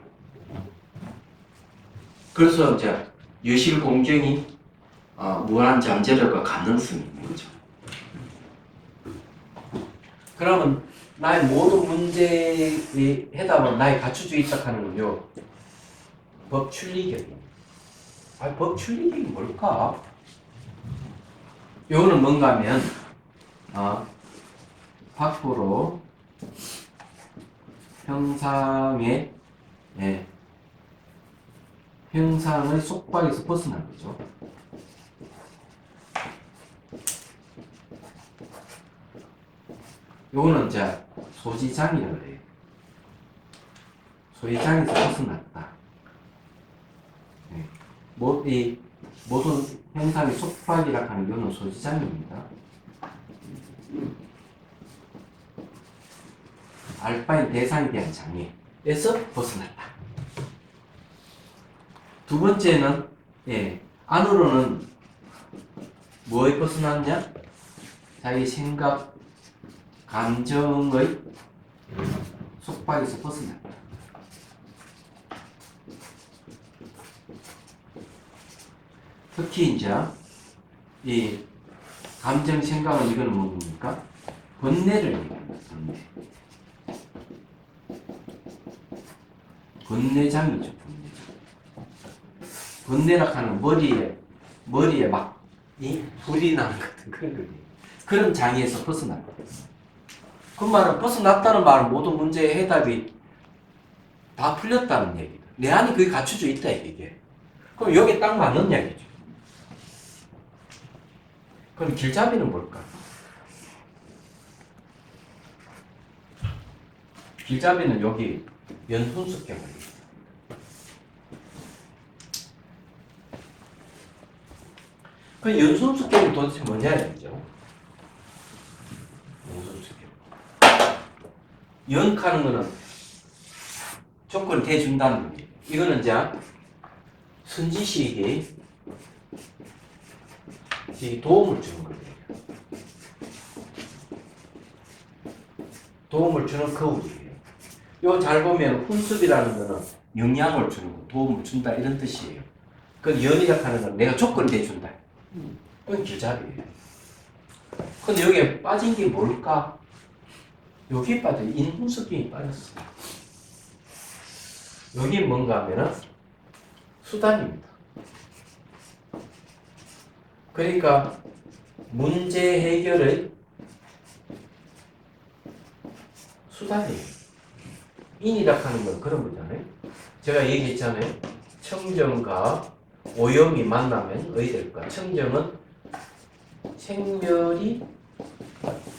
그래서 이제 여실 공정이 무한한 잠재력과 가능성이 있는 거죠. 그러면 나의 모든 문제의 해답은 나의 갖춰져 있다 하는 건요, 법춘리격입니다. 법춘리격이 뭘까? 요거는 뭔가 하면 밖으로 형상의 형상의 속박에서 벗어난 거죠. 요거는 이제 소지장이라고 해요. 소지장에서 벗어났다. 이 모든 형상의 속박이라 하는 요는 소지장입니다. 알파인 대상에 대한 장애에서 벗어났다. 두 번째는 안으로는 뭐에 벗어났냐? 자기 생각, 감정의 속박에서 벗어났다. 특히 이제 이 감정, 생각은 이거는 뭡니까? 번뇌를 얘기합니다. 번뇌장이죠. 번뇌라 하는 머리에 막 불이 나는 같은 그런 거예요. 그런 장애에서 벗어난 거예요. 그 말은 벗어났다는 말은 모든 문제의 해답이 다 풀렸다는 얘기다. 내 안에 그게 갖춰져 있다 이게. 그럼 여기에 딱 맞는 얘기죠. 그럼 길잡이는 뭘까? 길잡이는 여기 연순숙경을 있어요. 그 연순숙경이 도대체 뭐냐 이거죠. 연순숙경. 연하는 거는 조건을 대준다는 겁니다. 이거는 이제 선지식이 도움을 주는 거예요. 도움을 주는 거울이에요. 이거 잘 보면 훈습이라는 거는 영향을 주는 거, 도움을 준다 이런 뜻이에요. 그 연이라 하는 건 내가 조건을 대준다. 그건 길잡이에요. 근데 여기에 빠진 게 뭘까? 여기에 빠져 인훈습경이 빠졌어. 여기 뭔가 하면은 수단입니다. 그러니까 문제 해결의 수단이에요. 인이라 하는 건 그런 거잖아요. 제가 얘기했잖아요. 청정과 오염이 만나면 어디 될까? 청정은 생멸이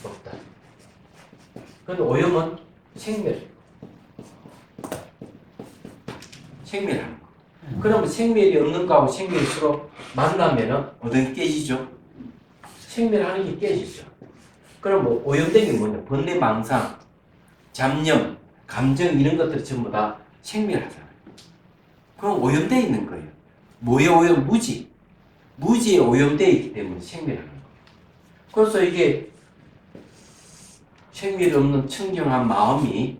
없다. 그런데 오염은 생멸하는 거. 그러면 생멸이 없는 거하고 생멸이 서로 만나면은 어떤 게 깨지죠? 생멸하는 게 깨지죠. 그럼 뭐 오염된 게 뭐냐? 번뇌, 망상, 잡념, 감정 이런 것들이 전부 다 생멸하잖아요. 그럼 오염되어 있는 거예요. 뭐에 오염? 무지. 무지에 오염되어 있기 때문에 생멸하는 거예요. 그래서 이게 생멸이 없는 청정한 마음이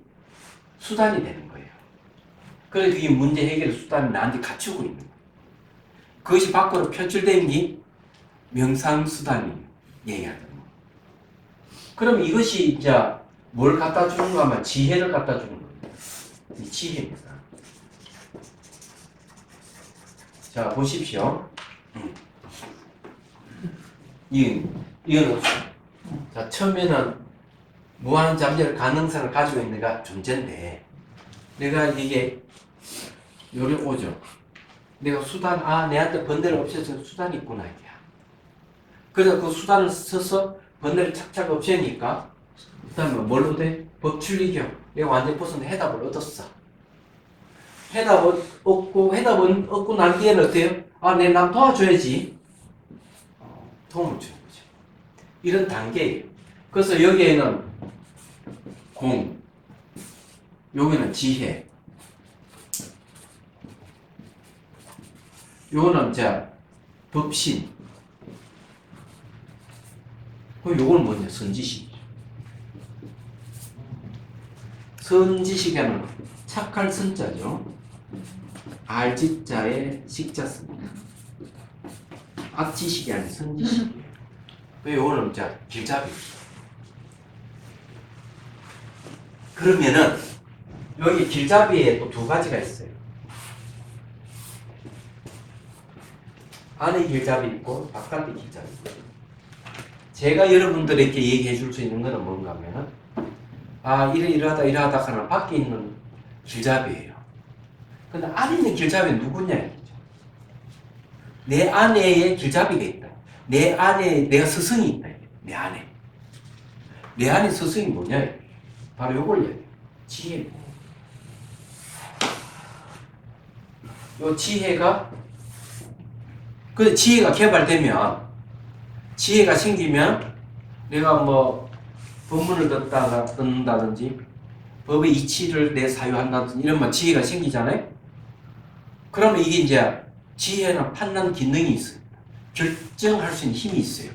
수단이 되는 거예요. 그래서 그게 문제 해결의 수단이 나한테 갖추고 있는 거예요. 그것이 밖으로 표출된 게 명상수단이 얘기하는 거예요. 그럼 이것이 이제 뭘 갖다 주는가 하면 지혜를 갖다 주는 거예요. 이 지혜입니다. 자, 보십시오. 이거는 자, 처음에는 무한 잠재력 가능성을 가지고 있는 가 존재인데 내가 이게 요리 오죠. 내가 수단, 내한테 번뇌를 없애줄 수단이 있구나 이게. 그래서 그 수단을 써서 번뇌를 착착 없애니까 그 다음에 뭘로 돼? 법출리경. 내가 완전 벗은 해답을 얻었어. 해답을 얻고 난 뒤에는 어때요? 남 도와줘야지. 도움을 주는 거죠. 이런 단계예요. 그래서 여기에는 공, 여기는 지혜, 요거는 법신, 요거는 뭐냐? 선지식이죠. 선지식에는 착할 선자죠. 알지자의 식자습니다. 악지식이 아닌 선지식이에요. 요거는 길잡이. 그러면은 여기 길잡이에 또 두 가지가 있어요. 안에 길잡이 있고 바깥에 길잡이 있고. 제가 여러분들에게 얘기해 줄 수 있는 거는 뭔가 하면은 이러하다 하는 밖에 있는 길잡이에요. 근데 안에 있는 길잡이는 누구냐 이거죠. 내 안에 길잡이가 있다. 내 안에 내가 스승이 있다. 내 안에. 내 안에 스승이 뭐냐? 바로 요걸 얘기해요. 지혜. 요 지혜가 개발되면 지혜가 생기면 내가 법문을 듣는다든지 법의 이치를 내 사유한다든지 이러면 지혜가 생기잖아요. 그러면 이게 이제 지혜는 판단 기능이 있습니다. 결정할 수 있는 힘이 있어요.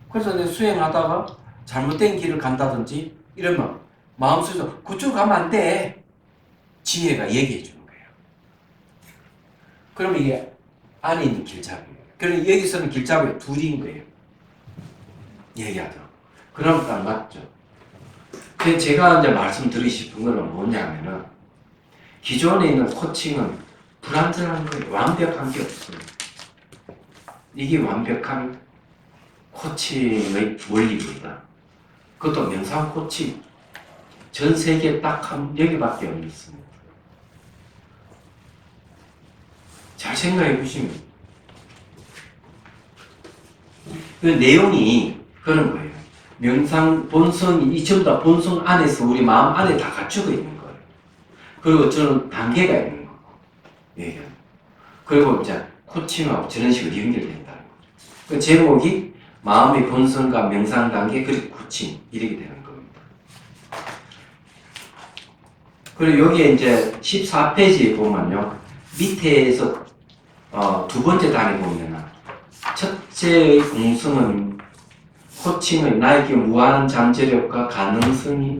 그래서 내가 수행하다가 잘못된 길을 간다든지 이러면 마음속에서 그쪽으로 가면 안 돼. 지혜가 얘기해 주는 거예요. 그러면 이게 안에 있는 길잡이예요. 그러면 여기서는 길잡이가 둘인 거예요. 얘기하죠. 그럼 딱 맞죠. 근데 제가 이제 말씀드리고 싶은 거는 뭐냐면은 기존에 있는 코칭은 불완전한 거예요. 완벽한 게 없어요. 이게 완벽한 코칭의 원리입니다. 그것도 명상 코칭. 전 세계에 딱 여기밖에 없습니다. 잘 생각해 보시면 그 내용이 그런 거예요. 명상 본성이 이 전부 다 본성 안에서 우리 마음 안에 다 갖추고 있는 거예요. 그리고 저는 단계가 있는 거고 얘기합니다. 그리고 이제 코칭하고 저런 식으로 연결된다는 거죠. 그 제목이 마음의 본성과 명상 단계 그리고 코칭 이렇게 되는 겁니다. 그리고 여기에 이제 14페이지에 보면요. 밑에서 두 번째 단에 보면은 첫째의 공성은 코칭의 나에게 무한 잠재력과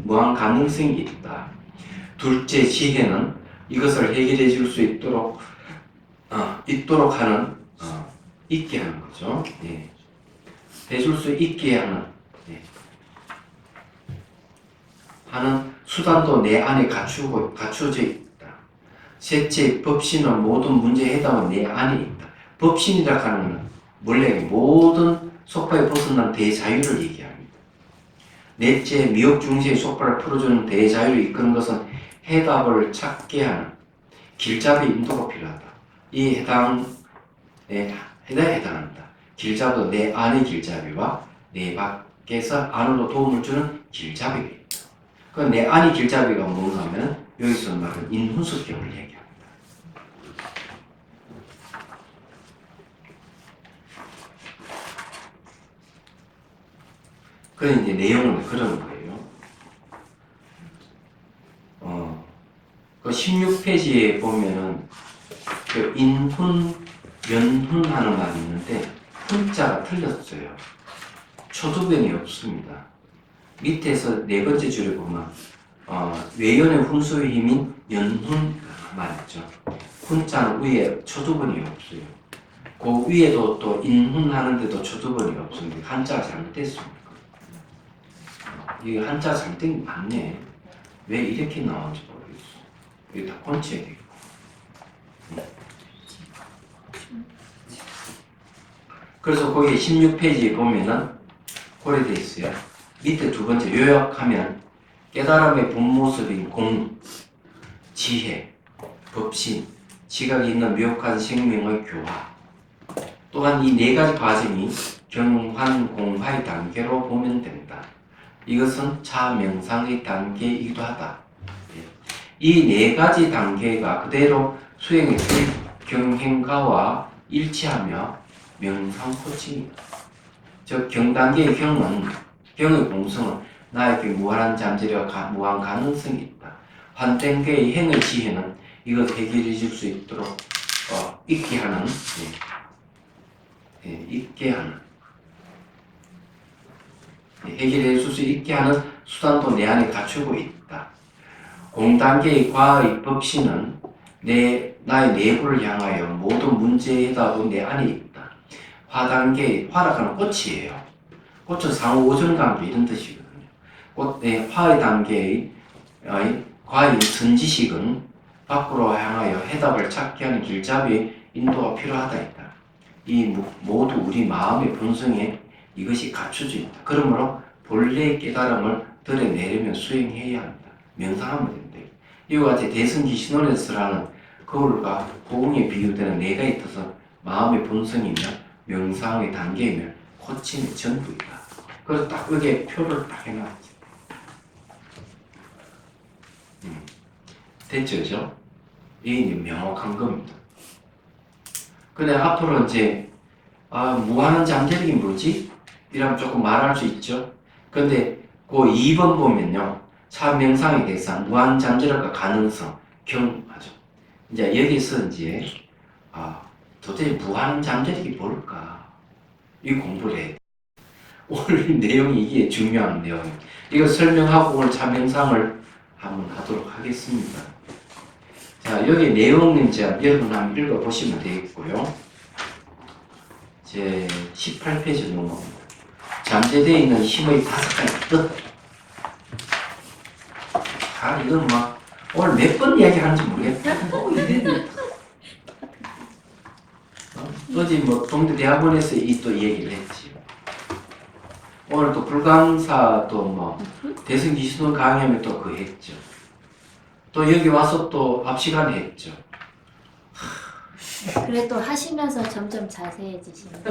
무한 가능성이 있다. 둘째 지혜는 이것을 해결해 줄 수 있게 하는 거죠. 예. 해줄 수 있게 하는 수단도 내 안에 갖추어져 있다. 셋째, 법신은 모든 문제 해답은 내 안에 있다. 법신이라 하는 건 원래 모든 속박에 벗어난 대자유를 얘기합니다. 넷째, 미혹 중세의 속박을 풀어주는 대자유를 이끄는 것은 해답을 찾게 하는 길잡이 인도가 필요하다. 이 해당한다. 길잡이도 내 안의 길잡이와 내 밖에서 안으로 도움을 주는 길잡이가 있다. 그 내 안의 길잡이가 뭔가 하면 여기서 말하는 인훈수경을 얘기합니다. 그런 이제 내용은 그런 거예요. 그 16페이지에 보면은 그 인훈, 연훈하는 말이 있는데 훈자가 틀렸어요. 초두변이 없습니다. 밑에서 네 번째 줄에 보면 외연의 훈수의 힘인 연훈 말이죠. 훈자는 위에 초두번이 없어요. 그 위에도 또 인훈하는데도 초두번이 없습니다. 한자가 잘못됐습니다. 이게 한자가 잘못된 게 맞네. 왜 이렇게 나오는지 모르겠어. 이게 다 곤치해야 되겠고. 그래서 거기 16페이지에 보면은 그래 돼 있어요. 밑에 두 번째 요약하면 깨달음의 본 모습인 공, 지혜, 법신, 지각이 있는 묘한 생명의 교화. 또한 이 네 가지 과정이 경환공화의 단계로 보면 된다. 이것은 차명상의 단계이기도 하다. 이 네 가지 단계가 그대로 수행의 경행가와 일치하며 명상 코칭이다. 즉 경단계의 경은 경의 공성은 나에게 무한한 잠재력과 무한 가능성이 있다. 환땡계의 행의 지혜는 이것 해결해 줄 수 있도록 있게 하는 해결해 줄 수 있게 하는 수단도 내 안에 갖추고 있다. 공단계의 과의 법신은 나의 내부를 향하여 모든 문제의 해답은 내 안에 있다. 화단계의 화락하는 꽃이에요. 꽃은 상호 오존관계 이런 뜻이거든요. 화의 단계의 과의 선지식은 밖으로 향하여 해답을 찾게 하는 길잡이의 인도가 필요하다 했다. 이 모두 우리 마음의 본성에 이것이 갖춰져 있다. 그러므로 본래의 깨달음을 드러내려면 수행해야 한다. 명상하면 된다. 이와 같이 대승기 시노레스라는 거울과 고궁에 비유되는 내가 있어서 마음의 본성이며 명상의 단계이며 코칭의 전부이다. 그래서 딱 여기에 표를 딱 해놨지. 됐죠, 그죠? 이게 명확한 겁니다. 근데 앞으로 이제 무한한 잠재력이 뭐지? 이러면 조금 말할 수 있죠. 근데 그 2번 보면요. 차명상의 대상, 무한 잠재력과 가능성, 경하죠. 이제 여기서 이제 도대체 무한 잠재력이 뭘까? 이 공부를 해야 돼. 오늘 내용이 이게 중요한 내용이에요. 이거 설명하고 오늘 차명상을 한번 하도록 하겠습니다. 자, 여기 내용은 이제 여러분 한번 읽어보시면 되겠고요. 이제 18페이지 넘어갑니다. 잠재되어 있는 힘의 5가지 뜻. 이건 오늘 몇 번 이야기하는지 모르겠다. 어제 동대대학원에서 또 얘기를 했지. 오늘 또 불강사 또 대승기신론 강의하면 또 그거 했죠. 또 여기 와서 또 앞 시간에 했죠. 그래 또 하시면서 점점 자세해지시는.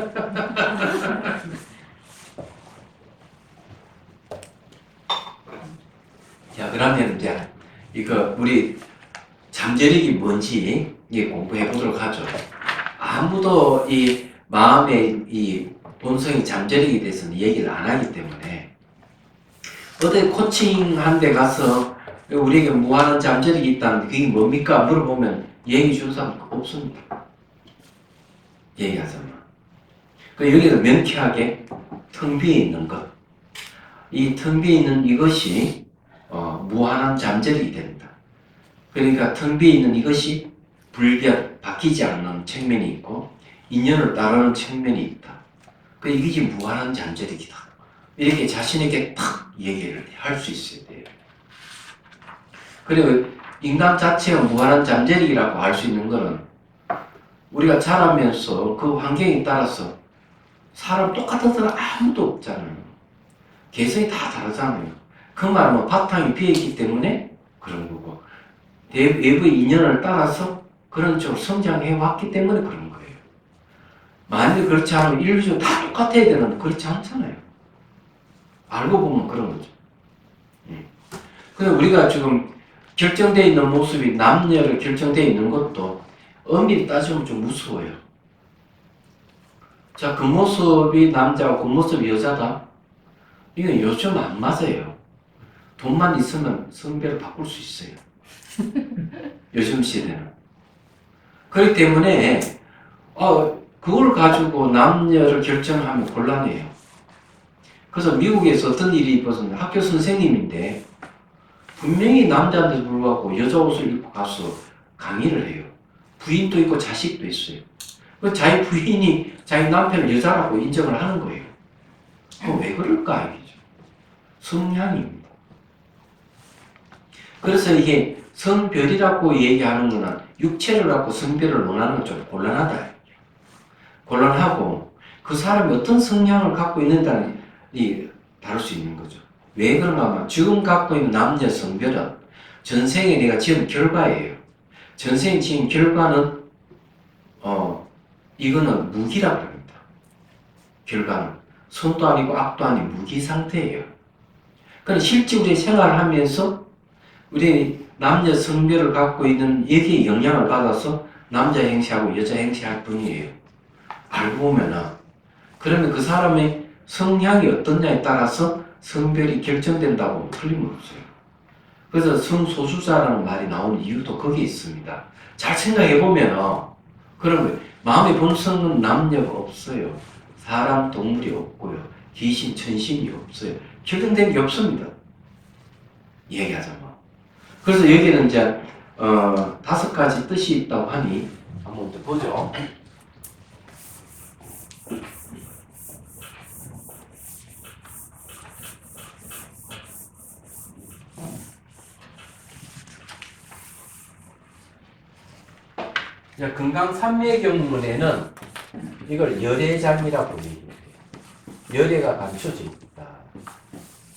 자, 그러면 이제 이거 우리 잠재력이 뭔지 공부해 보도록 하죠. 아무도 이 마음의 이 본성이 잠재력에 대해서는 얘기를 안 하기 때문에 어디 코칭한 데 가서 우리에게 무한한 잠재력이 있다는데 그게 뭡니까? 물어보면 얘기 준 사람 없습니다. 얘기하자면. 여기서 명쾌하게 텅 비어 있는 것. 이 텅 비어 있는 이것이 무한한 잠재력이 된다. 그러니까 텅 비어 있는 이것이 불변, 바뀌지 않는 측면이 있고 인연을 따르는 측면이 있다. 이것이 무한한 잠재력이다. 이렇게 자신에게 탁 얘기를 할 수 있어야 돼요. 그리고 인간 자체가 무한한 잠재력이라고 할 수 있는 것은 우리가 자라면서 그 환경에 따라서 사람 똑같은 사람 아무도 없잖아요. 개성이 다 다르잖아요. 그 말은 바탕이 비어있기 때문에 그런 거고 외부의 인연을 따라서 그런 쪽으로 성장해 왔기 때문에 그런 거예요. 만약에 그렇지 않으면 인류적으로 다 똑같아야 되는데 그렇지 않잖아요. 알고 보면 그런 거죠. 근데 우리가 지금 결정되어 있는 모습이 남녀를 결정되어 있는 것도 엄밀히 따지면 좀 무서워요. 자, 그 모습이 남자고 그 모습이 여자다? 이건 요즘 안 맞아요. 돈만 있으면 성별을 바꿀 수 있어요. 요즘 시대는. 그렇기 때문에 그걸 가지고 남녀를 결정하면 곤란해요. 그래서 미국에서 어떤 일이 벌어졌는데 학교 선생님인데 분명히 남자인데도 불구하고 여자 옷을 입고 가서 강의를 해요. 부인도 있고 자식도 있어요. 자기 부인이 자기 남편을 여자라고 인정을 하는 거예요. 왜 그럴까 이거죠. 성향입니다. 그래서 이게 성별이라고 얘기하는 거는 육체를 갖고 성별을 논하는 건 좀 곤란하다. 곤란하고 그 사람이 어떤 성향을 갖고 있는지를 다룰 수 있는 거죠. 왜 그런가 하면 지금 갖고 있는 남녀 성별은 전생에 내가 지은 결과예요. 전생에 지은 결과는 이거는 무기라고 합니다. 결과는 선도 아니고 악도 아닌 무기 상태예요. 그럼 실제 우리 생활을 하면서 우리 남녀 성별을 갖고 있는 여기에 영향을 받아서 남자 행세하고 여자 행세할 뿐이에요. 알고 보면은 그러면 그 사람의 성향이 어떠냐에 따라서 성별이 결정된다고 틀림없어요. 그래서 성소수자라는 말이 나오는 이유도 거기에 있습니다. 잘 생각해 보면은 그러면 마음의 본성은 남녀가 없어요. 사람, 동물이 없고요. 귀신, 천신이 없어요. 결정된 게 없습니다. 얘기하자면. 그래서 여기는 이제 5가지 뜻이 있다고 하니 한번 이제 보죠. 금강산매경문에는 이걸 열애장이라고 얘기해요. 열애가 감춰져 있다.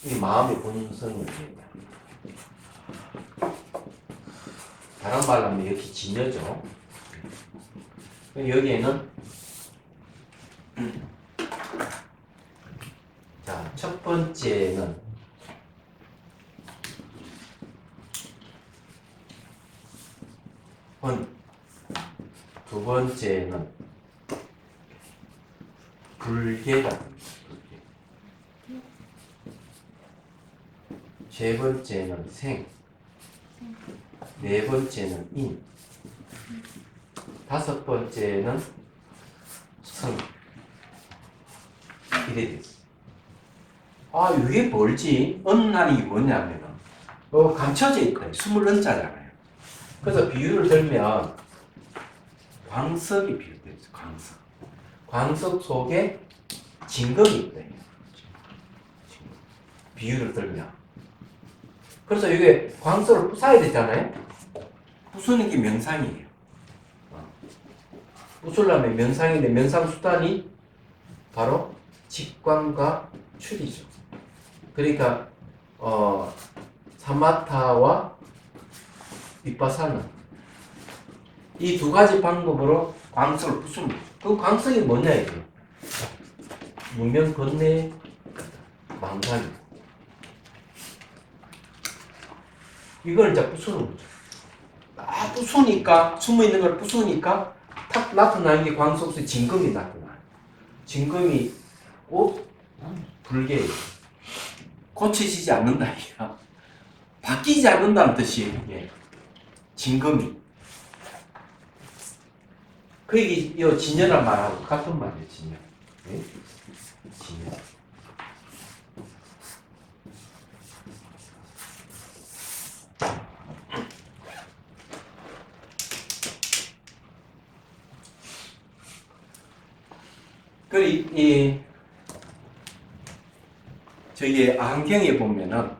이 마음의 본성을 얘기해요. 다른 말로 하면 여기 진여죠. 여기에는 자, 첫 번째는 혼, 두 번째는 불계다. 세 번째는 생, 네 번째는 인, 다섯 번째는 성. 이래 됐어. 아, 이게 뭘지? 언날이 뭐냐면은 감춰져 있거든요. 20은자잖아요. 그래서 비유를 들면 광석이 비유되어 있어요. 광석. 광석 속에 진금이 있대요. 비유를 들면. 그래서 이게 광석을 부숴야 되잖아요. 부수는 게 명상이에요. 부수려면 명상인데 명상 수단이 바로 직관과 출이죠. 그러니까 사마타와 비파사나 이 두 가지 방법으로 광석을 부숩니다. 그 광석이 뭐냐 이게? 문명 건네 망상이고 이걸 이제 부수는 거죠. 부수니까 숨어 있는 걸 부수니까 탁 나타나는 게 광석 속에 진금이 나타나요. 진금이 불개예요. 고쳐지지 않는다 이야. 바뀌지 않는다는 뜻이에요. 이게. 진금이. 그 얘기 이 진여란 말하고 같은 말이에요. 진여. 네? 진여. 그 저희 안경에 보면은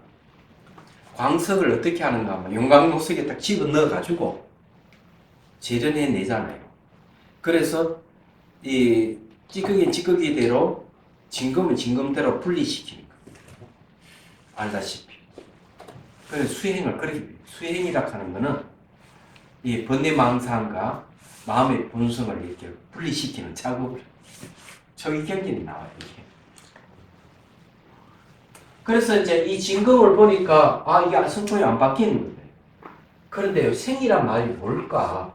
광석을 어떻게 하는가 하면 용광록석에 딱 집어 넣어 가지고 재련해 내잖아요. 그래서 이 찌꺼기대로 진금은 진금대로 분리시키는 겁니다. 알다시피. 그래서 수행을 그렇게 수행이라 하는 거는 이 번뇌망상과 마음의 본성을 이렇게 분리시키는 작업을 저기 경전이 나와요. 이게. 그래서 이제 이 진금을 보니까 이게 성품이 안 바뀌는 거예요. 그런데 생이란 말이 뭘까?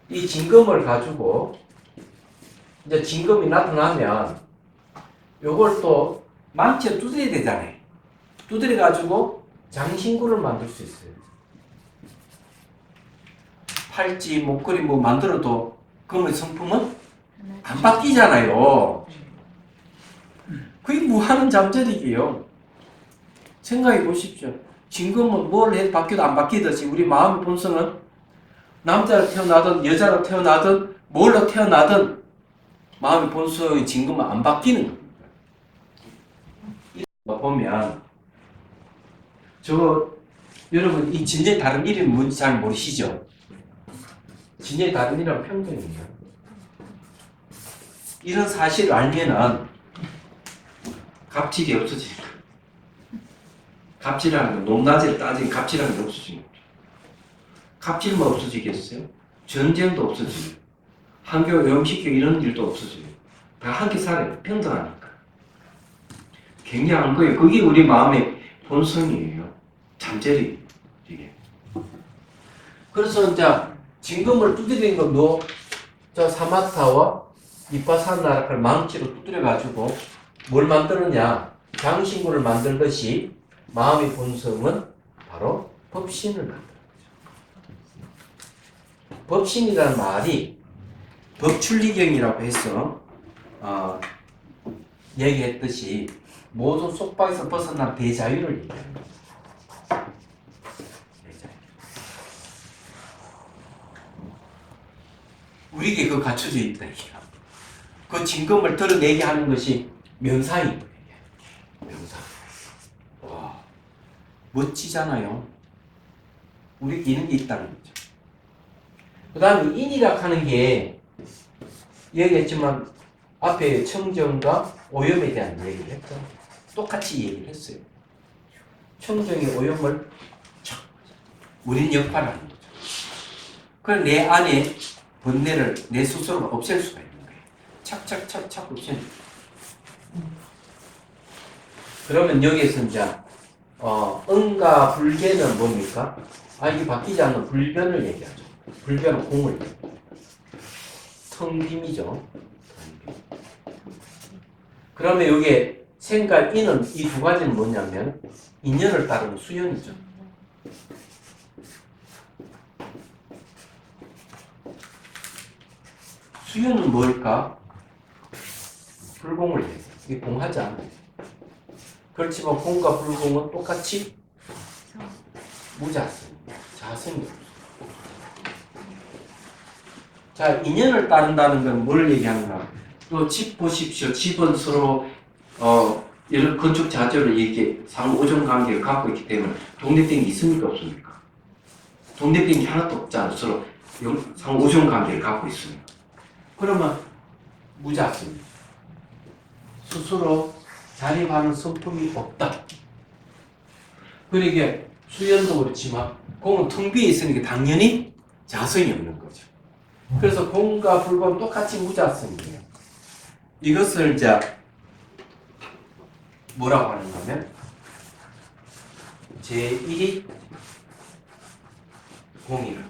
이 진금을 가지고 이제 진금이 나타나면 요걸 또 망치에 두드려야 되잖아요. 두드려 가지고 장신구를 만들 수 있어요. 팔찌, 목걸이 뭐 만들어도 금의 성품은 안 바뀌잖아요. 그게 무한한 잠재력이에요. 생각해 보십시오. 진금은 뭘 해도 바뀌어도 안 바뀌듯이 우리 마음의 본성은 남자로 태어나든 여자로 태어나든 뭘로 태어나든 마음의 본성의 진금은 안 바뀌는 겁니다. 보면 여러분 이 진의 다른 이름이 뭔지 잘 모르시죠? 진의 다른 이름은 평등이에요. 이런 사실을 알면은 갑질이 없어집니다. 갑질이라는 건 높낮이를 따지는 갑질이라는 게 없어집니다. 갑질만 없어지겠어요? 전쟁도 없어지고 한교 오염시키고 이런 일도 없어지고 다 함께 살아요. 평등하니까. 굉장한 거예요. 그게 우리 마음의 본성이에요. 잠재리 이게. 그래서 이제 진검을 두드리는 것도 저 사마타와 이파사나라를 망치로 두드려 가지고 뭘 만드느냐? 장신구를 만들듯이 마음의 본성은 바로 법신을 만드는 거죠. 법신이라는 말이 법출리경이라고 해서 얘기했듯이 모든 속박에서 벗어난 대자유를 얘기하는 거죠. 대자유. 우리에게 그거 갖춰져 있다. 그 진검을 드러내게 하는 것이 명상인 거예요. 명상. 와, 멋지잖아요. 우리에게 이런 게 있다는 거죠. 그 다음에 인이라 하는 게 얘기했지만 앞에 청정과 오염에 대한 얘기를 했죠. 똑같이 얘기를 했어요. 청정의 오염을 우린 역할을 하는 거죠. 그걸 내 안에 번뇌를 내 스스로가 없앨 수가 있는 거예요. 착착착착 없애는 거예요. 그러면 여기에서 이제 응과 불개는 뭡니까? 이게 바뀌지 않는 불변을 얘기하죠. 불변은 공을 텅 빔이죠. 그러면 여기에 생과 인은 이 두 가지는 뭐냐면 인연을 따르는 수연이죠. 수연은 뭘까? 불공을 얘기해요. 이게 공하지 않아요. 그렇지만 공과 불공은 똑같이 무자성입니다. 자성이 없어요. 자, 인연을 따른다는 건 뭘 얘기하는가? 또 집 보십시오. 집은 서로 이런 건축 자재를 이렇게 상호 오존 관계를 갖고 있기 때문에 동네땡이 있습니까 없습니까? 동네땡이 하나도 없잖아요. 서로 상호 오존 관계를 갖고 있습니다. 그러면 무자성입니다. 스스로 자립하는 성품이 없다. 그러니까 수연도 그렇지만 공은 텅 비어 있으니까 당연히 자성이 없는 거죠. 그래서 공과 불공은 똑같이 무자성이에요. 이것을 이제 뭐라고 하는가 하면 제1이 공이라.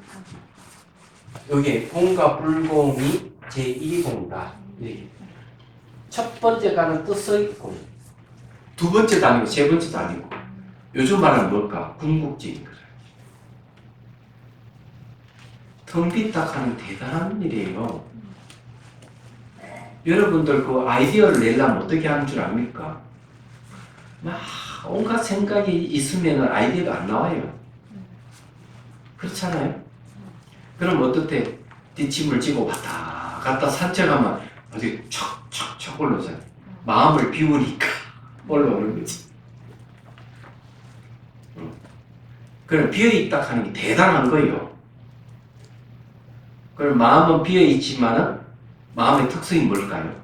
여기 공과 불공이 제1이 공이다. 이렇게. 첫 번째 가는 뜻의 공. 두 번째도 아니고 세 번째도 아니고. 요즘 말은 뭘까? 궁극적인 거죠. 텅 빈다 하는 대단한 일이에요. 여러분들 그 아이디어를 내려면 어떻게 하는 줄 압니까? 막 온갖 생각이 있으면 아이디어가 안 나와요. 그렇잖아요? 그럼 어떻게 뒷짐을 지고 왔다 갔다 산책하면 어디 척척척 올라오잖아요. 마음을 비우니까 올라오는 거지. 그럼 비어있다 하는 게 대단한 거예요. 그럼 마음은 비어있지만은 마음의 특성이 뭘까요?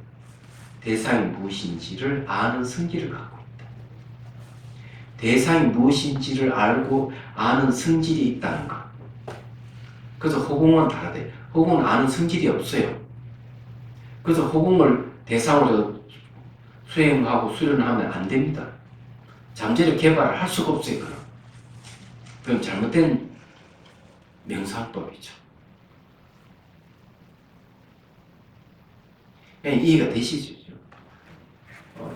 대상이 무엇인지를 아는 성질을 갖고 있다. 대상이 무엇인지를 알고 아는 성질이 있다는 것. 그래서 허공은 다르대. 허공은 아는 성질이 없어요. 그래서 허공을 대상으로 수행하고 수련하면 안 됩니다. 잠재력 개발을 할 수가 없어요. 그럼 잘못된 명상법이죠. 그냥 이해가 되시죠?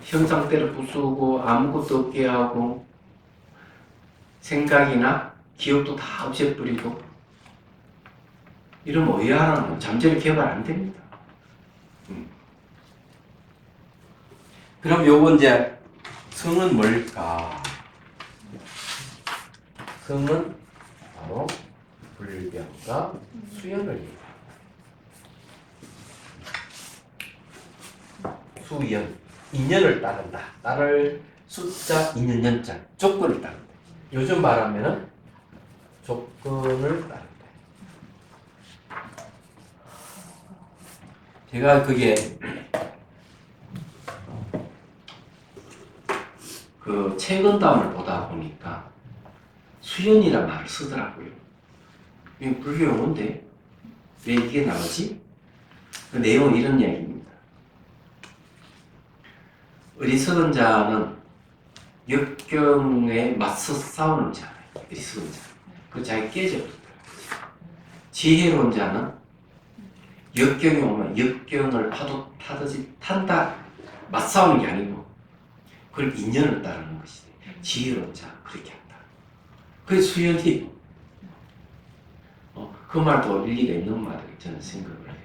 형상대로 부수고 아무것도 없게 하고 생각이나 기억도 다 없애버리고 이러면 의아하는 건 잠재력 개발 안 됩니다. 그럼 요거 이제 성은 뭘까? 성은 바로 불변과 수연을 얘기합니다. 수연, 인연을 따른다. 따를 숫자, 인연, 연자, 조건을 따른다. 요즘 말하면은 조건을 따른다. 제가 그게 그 최근담을 보다 보니까 수연이란 말을 쓰더라고요. 이게 불교 용어인데 왜 이게 나오지? 그 내용은 이런 이야기입니다. 어리석은 자는 역경에 맞서 싸우는 자예요. 어리석은 자. 그 자기 깨져버린다. 지혜로운 자는 역경이 오면 역경을 파도 타듯이 탄다. 맞싸우는 게 아니고 그걸 인연을 따르는 것이지. 지혜로운 자 그렇게 한다. 그 수연이 그 말도 일리가 있는 말이라고 저는 생각을 해요.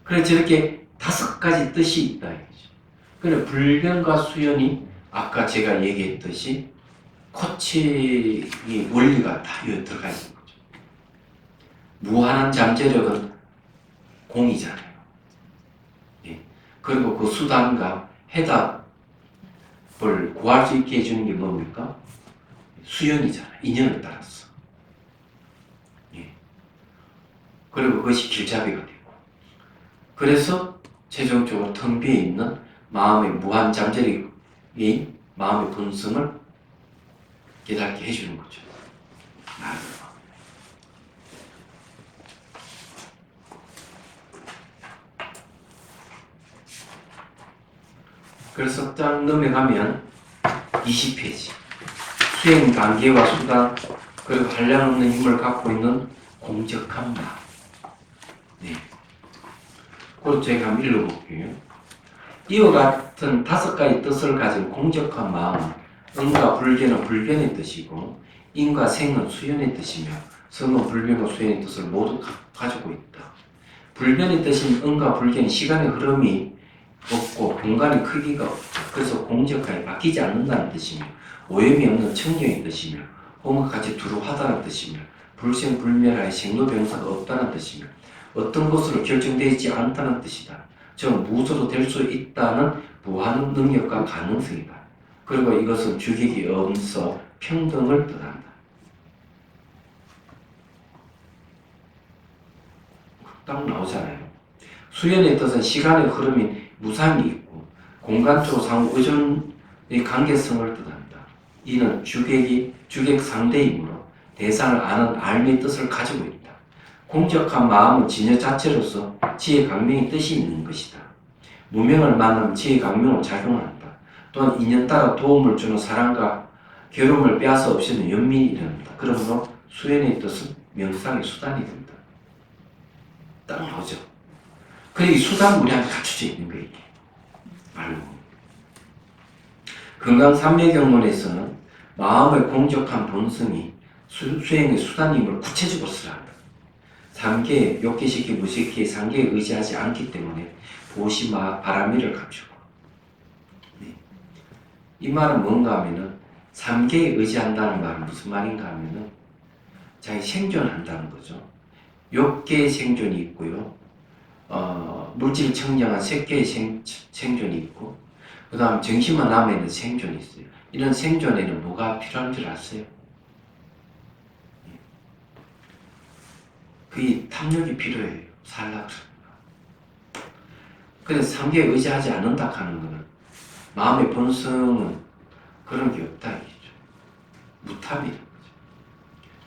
그래 저렇게 5가지 뜻이 있다 이거죠. 그래 불변과 수연이 아까 제가 얘기했듯이 코치의 원리가 다 여기 들어가 있는 거죠. 무한한 잠재력은 공이잖아요. 예. 그리고 그 수단과 해답을 구할 수 있게 해주는 게 뭡니까? 수연이잖아요. 인연을 따라서. 예. 그리고 그것이 길잡이가 되고. 그래서 최종적으로 텅 비어 있는 마음의 무한 잠재력이 마음의 본성을 깨닫게 해주는 거죠. 그래서 딱 넘어가면 20페이지. 수행 단계와 수단 그리고 한량없는 힘을 갖고 있는 공적한 마음. 네. 그걸 제가 한번 읽어볼게요. 이와 같은 5가지 뜻을 가진 공적한 마음은 응과 불견은 불변의 뜻이고 인과 생은 수연의 뜻이며 성은 불변과 수연의 뜻을 모두 가지고 있다. 불변의 뜻인 응과 불견은 시간의 흐름이 없고 공간의 크기가 없다. 그래서 공적하게 바뀌지 않는다는 뜻이며 오염이 없는 청정의 뜻이며 홍과 같이 두루하다는 뜻이며 불생불멸하여 생로병사가 없다는 뜻이며 어떤 것으로 결정되지 않다는 뜻이다. 즉 무엇으로 될 수 있다는 무한 능력과 가능성이다. 그리고 이것은 주객이 없어 평등을 뜻한다. 딱 나오잖아요. 수연의 뜻은 시간의 흐름인 무상이 있고 공간적으로 상호 의존의 관계성을 뜻한다. 이는 주객 상대이므로 대상을 아는 알미의 뜻을 가지고 있다. 공적한 마음은 진여 자체로서 지혜 강명의 뜻이 있는 것이다. 무명을 만나면 지혜 강명으로 작용한다. 또한 인연 따라 도움을 주는 사랑과 괴로움을 빼앗아 없애는 연민이 일어난다. 그러므로 수연의 뜻은 명상의 수단이 된다. 딱 나오죠. 그리고 이 수단 우리한테 갖춰져 있는 거예요. 이게. 말로. 금강산매경론에서는 마음의 공적한 본성이 수행의 수단임을 구체적으로 쓰란다. 3계, 욕계시키, 무식키, 3계에 의지하지 않기 때문에 보시마, 바라미를 갖추고. 네. 이 말은 뭔가 하면은 3계에 의지한다는 말은 무슨 말인가 하면은 자기 생존한다는 거죠. 욕계의 생존이 있고요. 물질 청정한 색계의 생존이 있고 그 다음 정신만 남아있는 생존이 있어요. 이런 생존에는 뭐가 필요한 줄 아세요? 그게 탐욕이 필요해요. 살라고. 그래서 상계에 의지하지 않는다 하는 거는 마음의 본성은 그런 게 없다 이거죠. 무탐이라는 거죠.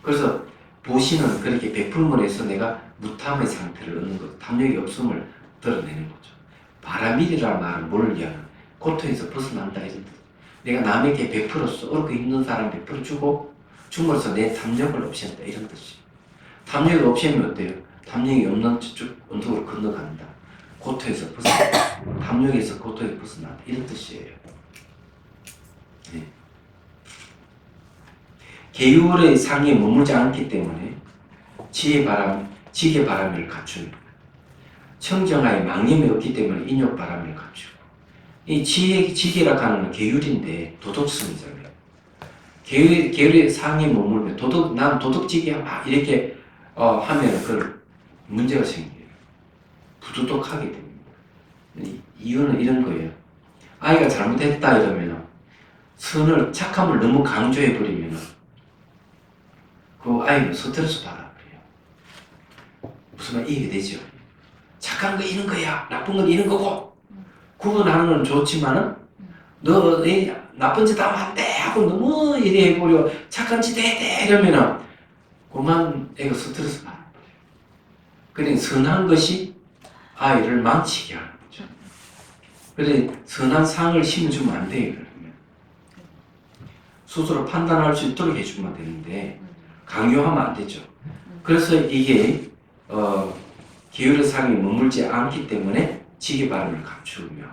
그래서 보시는 그렇게 베풀물 해서 내가 무탐의 상태를 얻는 것, 탐욕이 없음을 드러내는 거죠. 바라밀이라는 말은 뭘 이야기하는 고통에서 벗어난다 이런 뜻. 내가 남에게 베풀었어. 옳고 있는 사람 베풀어주고 줌으로써 내 탐욕을 없앤다 이런 뜻이에요. 탐욕이 없애면 어때요? 탐욕이 없는 쭉 언덕으로 건너간다. 고통에서 벗어난다. 탐욕에서 고통에서 벗어난다. 이런 뜻이에요. 네. 계율의 상에 머물지 않기 때문에 지혜 바람을 갖춥니다. 청정하에 망념이 없기 때문에 인욕 바람을 갖추고 이 지혜라고 하는 건 계율인데 도덕성이잖아요. 계율의 상에 머물면 난 도덕지기야 이렇게 하면 그 문제가 생겨요. 부도덕하게 됩니다. 이유는 이런 거예요. 아이가 잘못했다 이러면 착함을 너무 강조해 버리면 그 아이는 스트레스 받아버려요. 무슨 말 이해가 되죠? 착한 거 이런 거야, 나쁜 건 이런 거고 구분하는 건 좋지만은 너 이 나쁜 짓 하면 안 돼 하고 너무 이래 해버려 착한 짓 해야 돼 이러면은 그만 애가 스트레스 받아. 그러니 선한 것이 아이를 망치게 하는 거죠. 그래 선한 상을 심어주면 안 돼요. 그러면 스스로 판단할 수 있도록 해주면 되는데 강요하면 안 되죠. 그래서 이게 기울의 상이 머물지 않기 때문에 지게 발음을 감추며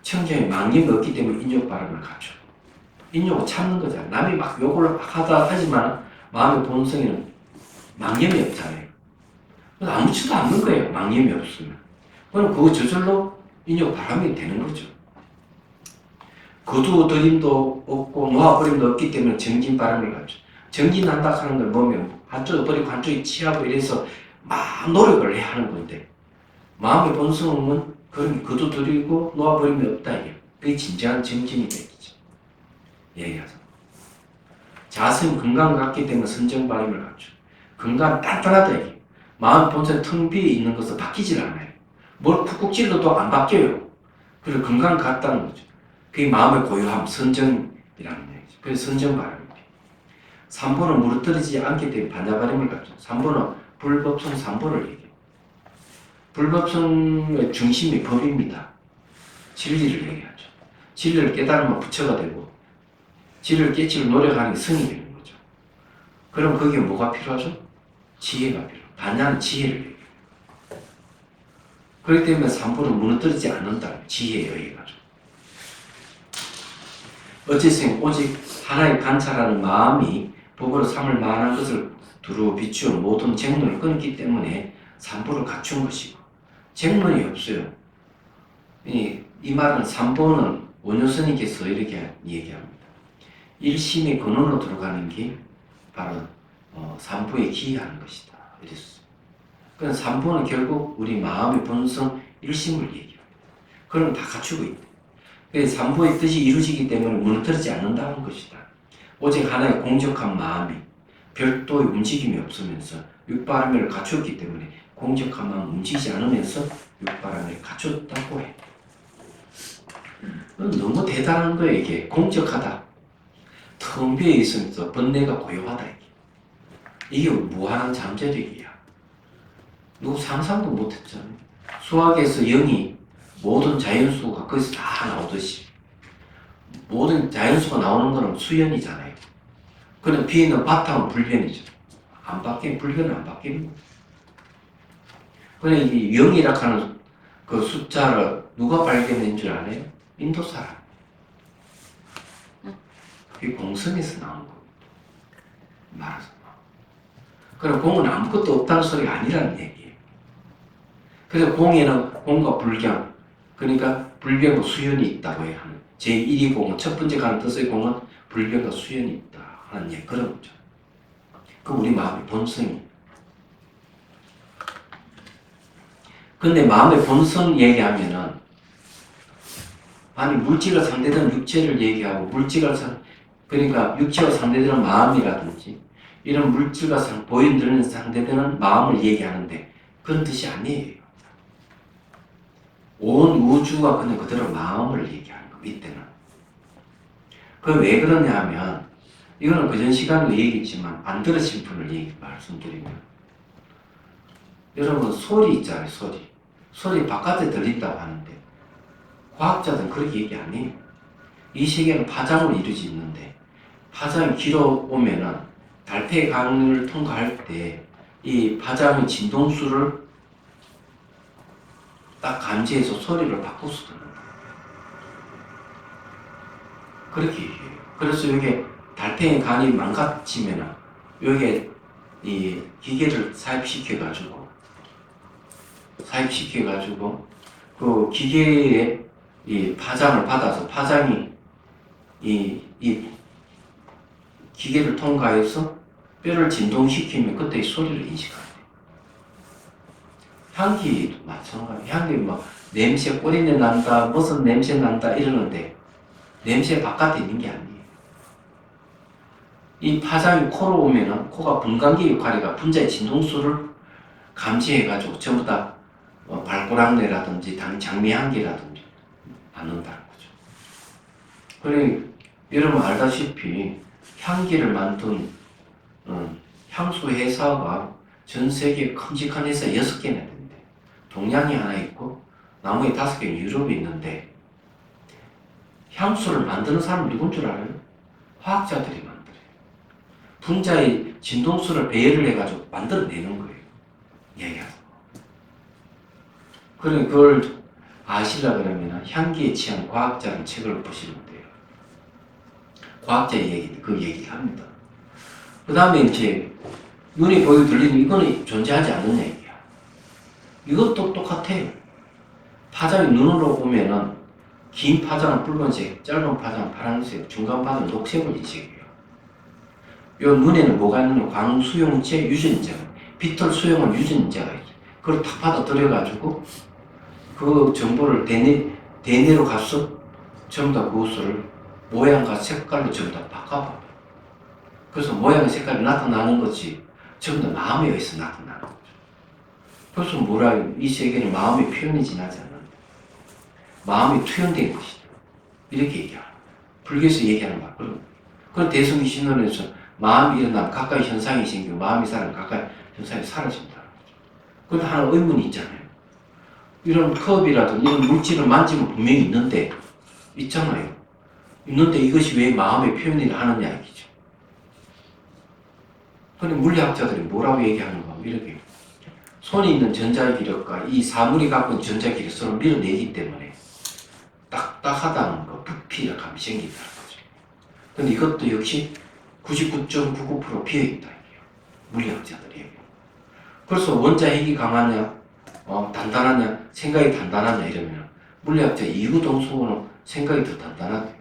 청정에 망념이 없기 때문에 인욕 발음을 감추고 인욕을 참는 거잖아. 남이 막 욕을 하다 하지만 마음의 본성에는 망념이 없잖아요. 그래서 아무렇지도 않는 거예요. 망념이 없으면. 그럼 그거 저절로 인욕 발음이 되는 거죠. 거두어들임도 없고 놓아버림도 없기 때문에 정진 발음을 감추. 정진한다 하는 걸 보면 한쪽에 버리고 한쪽에 취하고 이래서 막 노력을 해야 하는 건데 마음의 본성은 그런 거두들이고 놓아버림이 없다 이게 그게 진정한 정진이 되겠죠. 얘기해서 자성이 건강 같기 때문에 선정 발음을 갖추. 건강 단단하다 이게 마음 본성 텅 비어 있는 것은 바뀌질 않아요. 뭘 쿡쿡 찔러도 안 바뀌어요. 그래서 건강 같다는 거죠. 그게 마음의 고요함, 선정이라는 얘기죠. 그래서 선정 발음입니다. 3번은 무너뜨리지 않기 때문에 반야발음을 갖죠. 3번은 불법성 3번을 얘기해요. 불법성의 중심이 법입니다. 진리를 얘기하죠. 진리를 깨달으면 부처가 되고 진리를 깨치려 노력하는 게 성이 되는 거죠. 그럼 거기에 뭐가 필요하죠? 지혜가 필요해요. 반야는 지혜를 얘기해요. 그렇기 때문에 3번은 무너뜨리지 않는다. 지혜에 의해가지고. 어쨌든 오직 하나의 관찰하는 마음이 법으로 삼을 만한 것을 두루 비추어 모든 쟁론을 끊기 때문에 3번을 갖춘 것이고 쟁론이 없어요. 이 말은 3번은 원효스님께서 이렇게 얘기합니다. 일심의 근원으로 들어가는 게 바로 3부에 기이하는 것이다. 이랬어요. 그래서 3번은 결국 우리 마음의 본성 일심을 얘기합니다. 그럼 다 갖추고 있다. 그래서 3부의 뜻이 이루어지기 때문에 무너뜨리지 않는다는 것이다. 오직 하나의 공적한 마음이 별도의 움직임이 없으면서 육바람을 갖췄기 때문에 공적한 마음 움직이지 않으면서 육바람을 갖췄다고 해. 너무 대단한 거예요. 이게 공적하다. 텅 비어 있으면서 번뇌가 고요하다. 이게 무한한 잠재력이야. 누구 상상도 못했잖아요. 수학에서 0이 모든 자연수가 거기서 다 나오듯이 모든 자연수가 나오는 거는 수연이잖아요. 그럼 비는 바탕은 불변이죠. 안 바뀌는 불변은 안 바뀌는 거예요. 그래 이 0이라 하는 그 숫자를 누가 발견한 줄 아나요? 인도 사람. 그게 공성에서 나온 겁니다. 말해서. 그럼 공은 아무것도 없다는 소리가 아니라는 얘기예요. 그래서 공에는 공과 불경, 그러니까 불경과 수연이 있다고 해야 하는 제1위 공은 첫 번째 가는 뜻의 공은 불경과 수연이 있다 하는 얘기 그런 거죠. 그 우리 마음의 본성이. 근데 마음의 본성 얘기하면은 아니 물질과 상대되는 육체를 얘기하고 물질과 그러니까 육체와 상대되는 마음이라든지 이런 물질과 보이는 상대되는 마음을 얘기하는데 그런 뜻이 아니에요. 온 우주가 그냥 그대로 마음을 얘기하는 거 이때는. 그 왜 그러냐 하면 이거는 그전 시간도 얘기했지만 안 들으신 분을 말씀드리면 여러분 소리 있잖아요. 소리 바깥에 들린다고 하는데 과학자들은 그렇게 얘기 안 해요. 이 세계는 파장으로 이루어져 있는데 파장이 길어오면은 달팽이 강을 통과할 때 이 파장의 진동수를 딱 감지해서 소리를 바꿔서 듣는 거예요. 그렇게 얘기해요. 그래서 이게 달팽이 간이 망가지면은 여기에 이 기계를 삽입시켜가지고 그 기계에 이 파장을 받아서 파장이 이 기계를 통과해서 뼈를 진동시키면 그때 소리를 인식하는데 향기도 마찬가지. 향기 뭐 냄새 꼬리내 난다 무슨 냄새 난다 이러는데 냄새 바깥에 있는 게 아니에요. 이 파장이 코로 오면은 코가 분광기 역할이가 분자의 진동수를 감지해가지고 전부 다 발꼬락내라든지 장미 향기라든지 않는다는 거죠. 그래, 여러분 알다시피 향기를 만든 향수 회사가 전 세계 큼직한 회사 6개나 있는데 동양이 하나 있고 나머지 5개는 유럽에 있는데 향수를 만드는 사람은 누군 줄 알아요? 화학자들이 만들어요. 분자의 진동수를 배열을 해가지고 만들어내는 거예요. 얘기하죠. 그래, 그걸 아시려 그러면 향기에 취한 과학자는 책을 보시면 돼요. 과학자의 얘기, 그 얘기를 합니다. 그 다음에 이제 눈이 보이고 들리는 이거는 존재하지 않는 얘기야. 이것도 똑같아요. 파장이 눈으로 보면은 긴 파장은 붉은색, 짧은 파장은 파란색, 중간 파장은 녹색을 인식해요. 요 눈에는 뭐가 있느냐? 광수용체, 유전자, 빛을 수용한 유전자가 있어요. 그걸 탁 받아들여가지고 그 정보를 대뇌로 가서 전부 다 그것을 모양과 색깔로 전부 다 바꿔봐요. 그래서 모양의 색깔이 나타나는 거지 전부 다 마음에 의해서 나타나는 거죠. 그래서 뭐라 해요? 이 세계는 마음의 표현이 지나지 않는다. 마음이 투영된 것이다. 이렇게 얘기하라. 불교에서 얘기하는 말. 그런 대승기 신론에서 마음이 일어나면 가까이 현상이 생기고 마음이 살아면 가까이 현상이 사라진다는 거죠. 그런데 하나 의문이 있잖아요. 이런 컵이라든 이런 물질을 만지면 분명히 있는데 있잖아요. 있는데 이것이 왜 마음의 표현을 하느냐 얘기죠. 그런데 물리학자들이 뭐라고 얘기하는가 이렇게 손에 있는 전자기력과 이 사물이 갖고 있는 전자기력 서로 밀어내기 때문에 딱딱하다는 거, 부피가 감이 생긴다는 거죠. 근데 이것도 역시 99.99% 비어있다 이게요. 물리학자들이 얘기해요. 그래서 원자핵이 강하냐, 단단하냐, 생각이 단단하냐 이러면 물리학자 이구동성은 생각이 더 단단하대.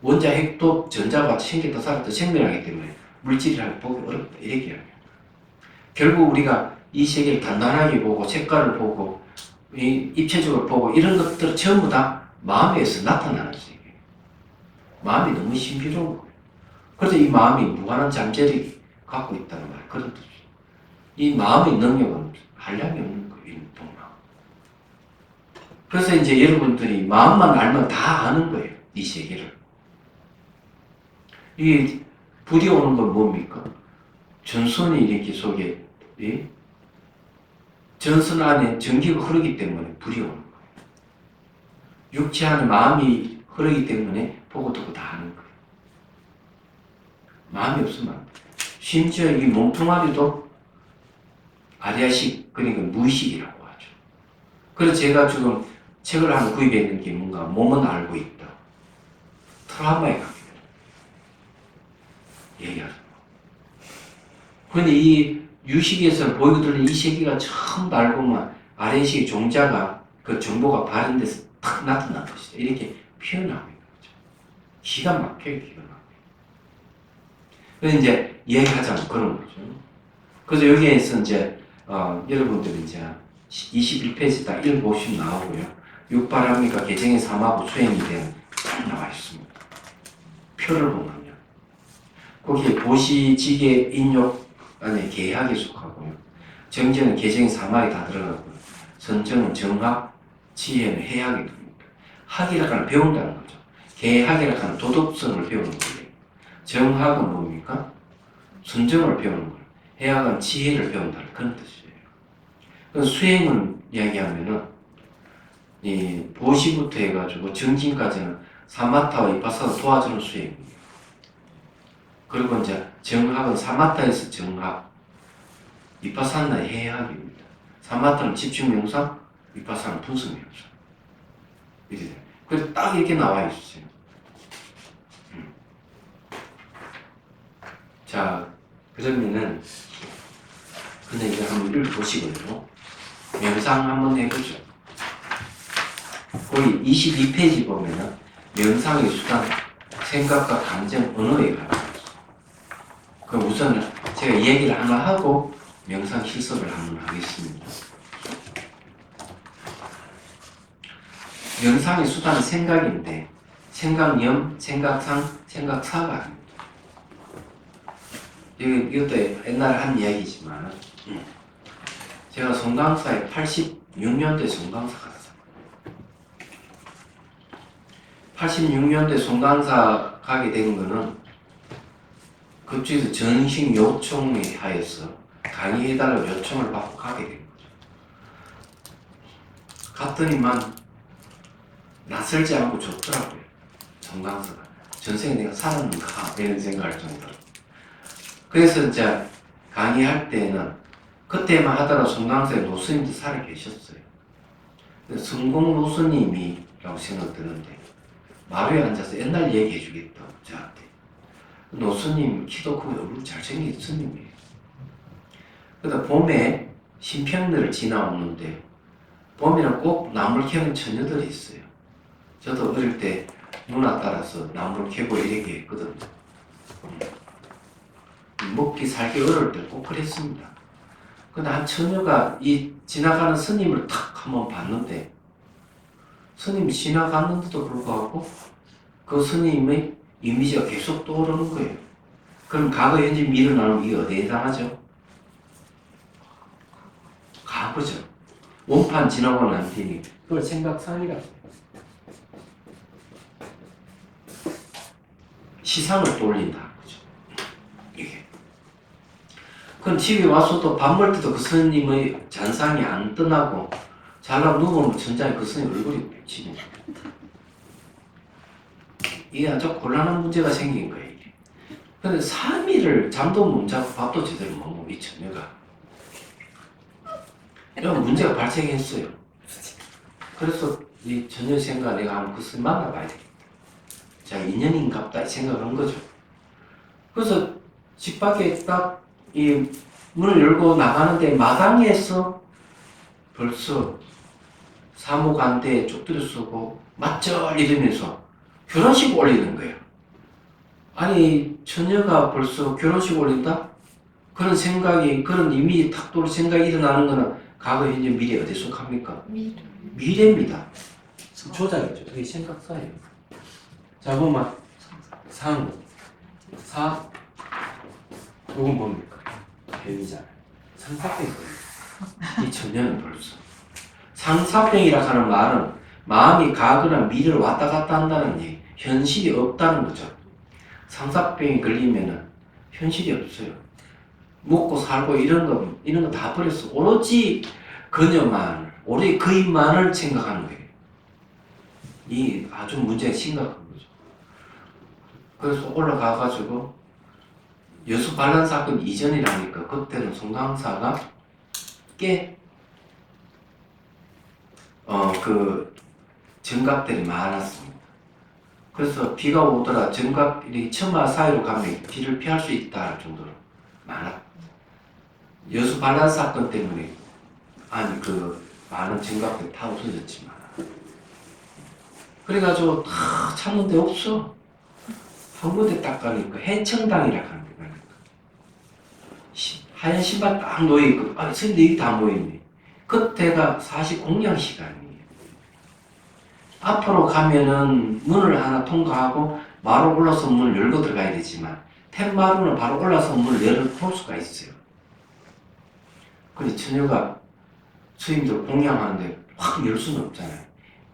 원자핵도 전자가 생겼다 살았다 생명하기 때문에 물질이라고 보기 어렵다 이렇게 이야기해요. 결국 우리가 이 세계를 단단하게 보고 색깔을 보고 입체적으로 보고 이런 것들 전부 다 마음에서 나타나는 세계예요. 마음이 너무 신비로운 거예요. 그래서 이 마음이 무한한 잠재력이 갖고 있다는 말 그런 뜻이에요. 이 마음의 능력은 한량이 없는 거예요. 이 동남. 그래서 이제 여러분들이 마음만 알면 다 아는 거예요. 이 세계를. 이 불이 오는 건 뭡니까? 전선이 이렇게 속에 전선 안에 전기가 흐르기 때문에 불이 오는 거예요. 육체 안에 마음이 흐르기 때문에 보고 듣고 다 하는 거예요. 마음이 없으면 안 돼요. 심지어 이 몸뚱아리도 아리아식, 그러니까 무의식이라고 하죠. 그래서 제가 지금 책을 하나 구입했는 게 뭔가 몸은 알고 있다. 트라우마에 가게 돼요. 얘기하죠. 그런데 이 유식에서 보이고 들리는 이 세계가 처음 알고만 아래식 종자가 그 정보가 발현돼서 탁 나타난 것이다. 이렇게 표현하고 있는 거죠. 기가 막혀요, 기가 막혀요. 그래서 이제 이야기하자면 그런 거죠. 그래서 여기에서 이제 여러분들이 이제 21페이지 딱 읽어보시면 나오고요. 육바람이가 개정의 삼하고 수행이 되는 딱 나와 있습니다. 표를 보면요. 거기에 보시지계 인욕 안에 계학에 속하고요. 정제는 개정의 삼하에 다 들어가고요. 선정은 정학, 지혜는 해학에 듭니다. 학이라고 하는 배운다는 거죠. 계학이라고 하는 도덕성을 배우는 거예요. 정학은 뭡니까? 선정을 배우는 거예요. 해학은 지혜를 배운다는 그런 뜻이에요. 그래서 수행은 이야기하면은 이 보시부터 해가지고 정진까지는 사마타와 이파사가 도와주는 수행이에요. 그리고 이제 정학은 사마타에서 정학, 이파사나의 해학입니다. 사마타는 집중 명상, 이파사는 분석 명상. 이렇게 돼요. 그래서 딱 이렇게 나와 있어요. 자, 그러면은 근데 이제 한번 읽어보시고요. 명상 한번 해보죠. 거기 22페이지 보면은 명상의 수단, 생각과 감정, 언어에 관한 거죠. 그럼 우선 제가 얘기를 하나 하고 명상 실습을 한번 하겠습니다. 명상의 수단은 생각인데 생각념, 생각상, 생각사가 아닙니다. 이것도 옛날에 한 이야기지만 제가 송강사에 86년도에 송강사 갔어요. 86년도에 송강사 가게 된 거는 그쪽에서 정식 요청에 하여서 강의해달라고 요청을 받고 가게 된 거죠. 갔더니만 낯설지 않고 좋더라고요. 송강사가. 전생에 내가 살았는가 이런 생각할 정도로. 그래서 이제 강의할 때는 그때만 하더라도 송강사에 노스님도 살아 계셨어요. 성공 노스님이라고 생각드는데 마루에 앉아서 옛날 얘기해 주겠다 저한테. 노스님 키도 크고 얼굴 잘생긴 스님이에요. 그러다 봄에 신평들을 지나오는데 봄에는 꼭 나무를 캐는 처녀들이 있어요. 저도 어릴 때 누나 따라서 나무를 캐고 이렇게 했거든요. 먹기 살기 어려울 때 꼭 그랬습니다. 근데 한 처녀가 이 지나가는 스님을 탁 한번 봤는데 스님이 지나갔는데도 불구하고 그 스님의 이미지가 계속 떠오르는 거예요. 그럼 과거, 현재, 미래 나누면 이게 어디에 해당하죠? 과거죠. 원판 지나고 난 뒤니 그걸 생각상이라고 해요. 시상을 돌린다. 그죠? 이게. 그럼 집에 와서도 밥 먹을 때도 그 스님의 잔상이 안 떠나고 잘라 누우면 천장에 그 스님 얼굴이 비치는 거예요. 이게 아주 곤란한 문제가 생긴 거예요. 이게. 근데 3일을 잠도 못 자고 밥도 제대로 못 먹고 이 처녀가 이런 문제가 발생했어요. 그래서 이 처녀 생각 내가 한번 그 스님 만나봐야 되겠다. 자, 인연인갑다 생각한 거죠. 그래서 집 밖에 딱 이 문을 열고 나가는데 마당에서 벌써 사모간대 쪽들여 쓰고 맞절 이러면서 결혼식 올리는 거예요. 아니 처녀가 벌써 결혼식 올린다? 그런 생각이 그런 이미지 탁 돌 생각이 일어나는 거는 과거 현재 미래 어디에 속합니까? 미래입니다. 조작이죠. 그게 생각사예요. 자 보면 상, 사, 이건 뭡니까? 뱀이잖아요. 상사병이거든요. 이 처녀는 벌써 상사병이라 하는 말은 마음이 과거나 미래를 왔다 갔다 한다는 얘기, 현실이 없다는 거죠. 상사병이 걸리면은 현실이 없어요. 먹고 살고 이런 거 다 버렸어. 오로지 그녀만, 오로지 그인만을 생각하는 거예요. 이 아주 문제가 심각한 거죠. 그래서 올라가가지고 여수 반란 사건 이전이라니까 그때는 송강사가 그 정갑들이 많았습니다. 그래서 비가 오더라 정갑이 처마 사이로 가면 비를 피할 수 있다 할 정도로 많았. 여수 반란 사건 때문에 아니 그 많은 정갑들이 다 없어졌지만 그래가지고 다 찾는 데 없어. 한 군데 딱 가니까 해청당이라 하는 데 가니까 하얀 신발 딱 놓여있고 아 선생님 여기 다 모였네. 그때가 사실 공양 시간이에요. 앞으로 가면은 문을 하나 통과하고 마루 올라서 문을 열고 들어가야 되지만 툇마루는 바로 올라서 문을 열어볼 수가 있어요. 근데 처녀가 스님들 공양하는데 확 열 수는 없잖아요.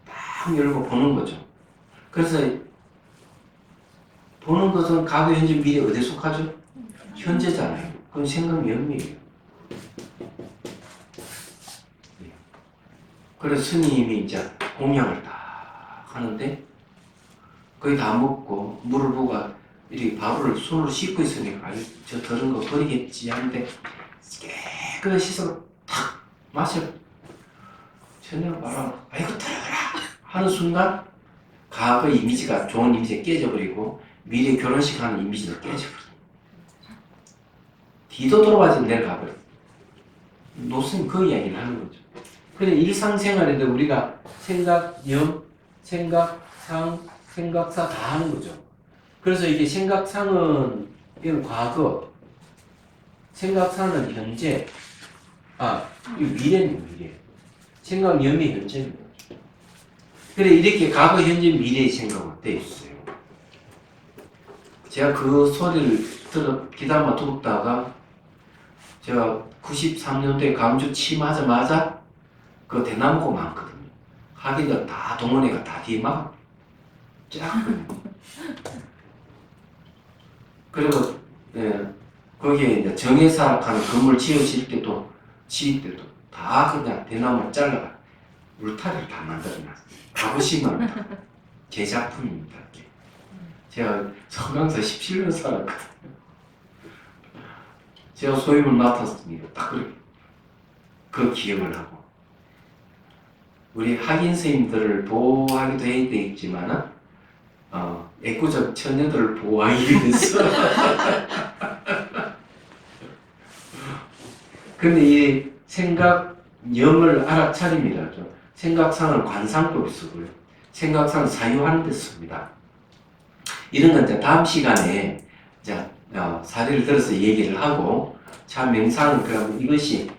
딱 열고 보는 거죠. 그래서 보는 것은 과거, 현재, 미래 어디에 속하죠? 현재잖아요. 그건 생각 연미예요. 그래서 스님이 이제 공양을 딱 하는데 거의 다 먹고 물을 부가 이렇게 밥을 손으로 씻고 있으니까 아이 저 더러운 거 버리겠지 하는데 깨끗이 씻어 탁 마셔. 전혀 말아 아이고 들어가라 하는 순간 과거 이미지가 좋은 이미지가 깨져버리고 미래 결혼식 하는 이미지도 깨져버려. 뒤도 돌아봐서 내려가버려. 노스는 그 이야기를 하는 거죠. 그래 일상생활에도 우리가 생각, 영, 생각, 상, 생각사 다 하는 거죠. 그래서 이게 생각상은 이건 과거, 생각사는 현재, 이 미래는 미래. 생각, 염이 현재입니다. 그래 이렇게 과거, 현재, 미래의 생각으로 되어 있어요. 제가 그 소리를 들어 귀담아 듣다가 제가 93년도에 광주 취임하자마자 그 대나무가 많거든요. 하기가 다 동원회가 다 뒤에 막 쫙. 그리고 거기에 이제 정회사 가는 건물 지을 때도 다 그냥 대나무를 잘라 울타리를 다 만들어놨어요. 가보시면 제 작품입니다. 이게. 제가 서강서 17년 살았거든요. 제가 소임을 맡았습니다. 딱 그 기억을 하고 우리 학인 선생님들을 보호하기도 해야 되겠지만은 애꿎은 처녀들을 보호하기 위해서 근데 이 생각령을 알아차림이라죠. 생각상을 관상법에 쓰고요. 생각상을 사유하는 데 씁니다. 이런 건 이제 다음 시간에 이제 사례를 들어서 얘기를 하고 참 명상은 그러면 이것이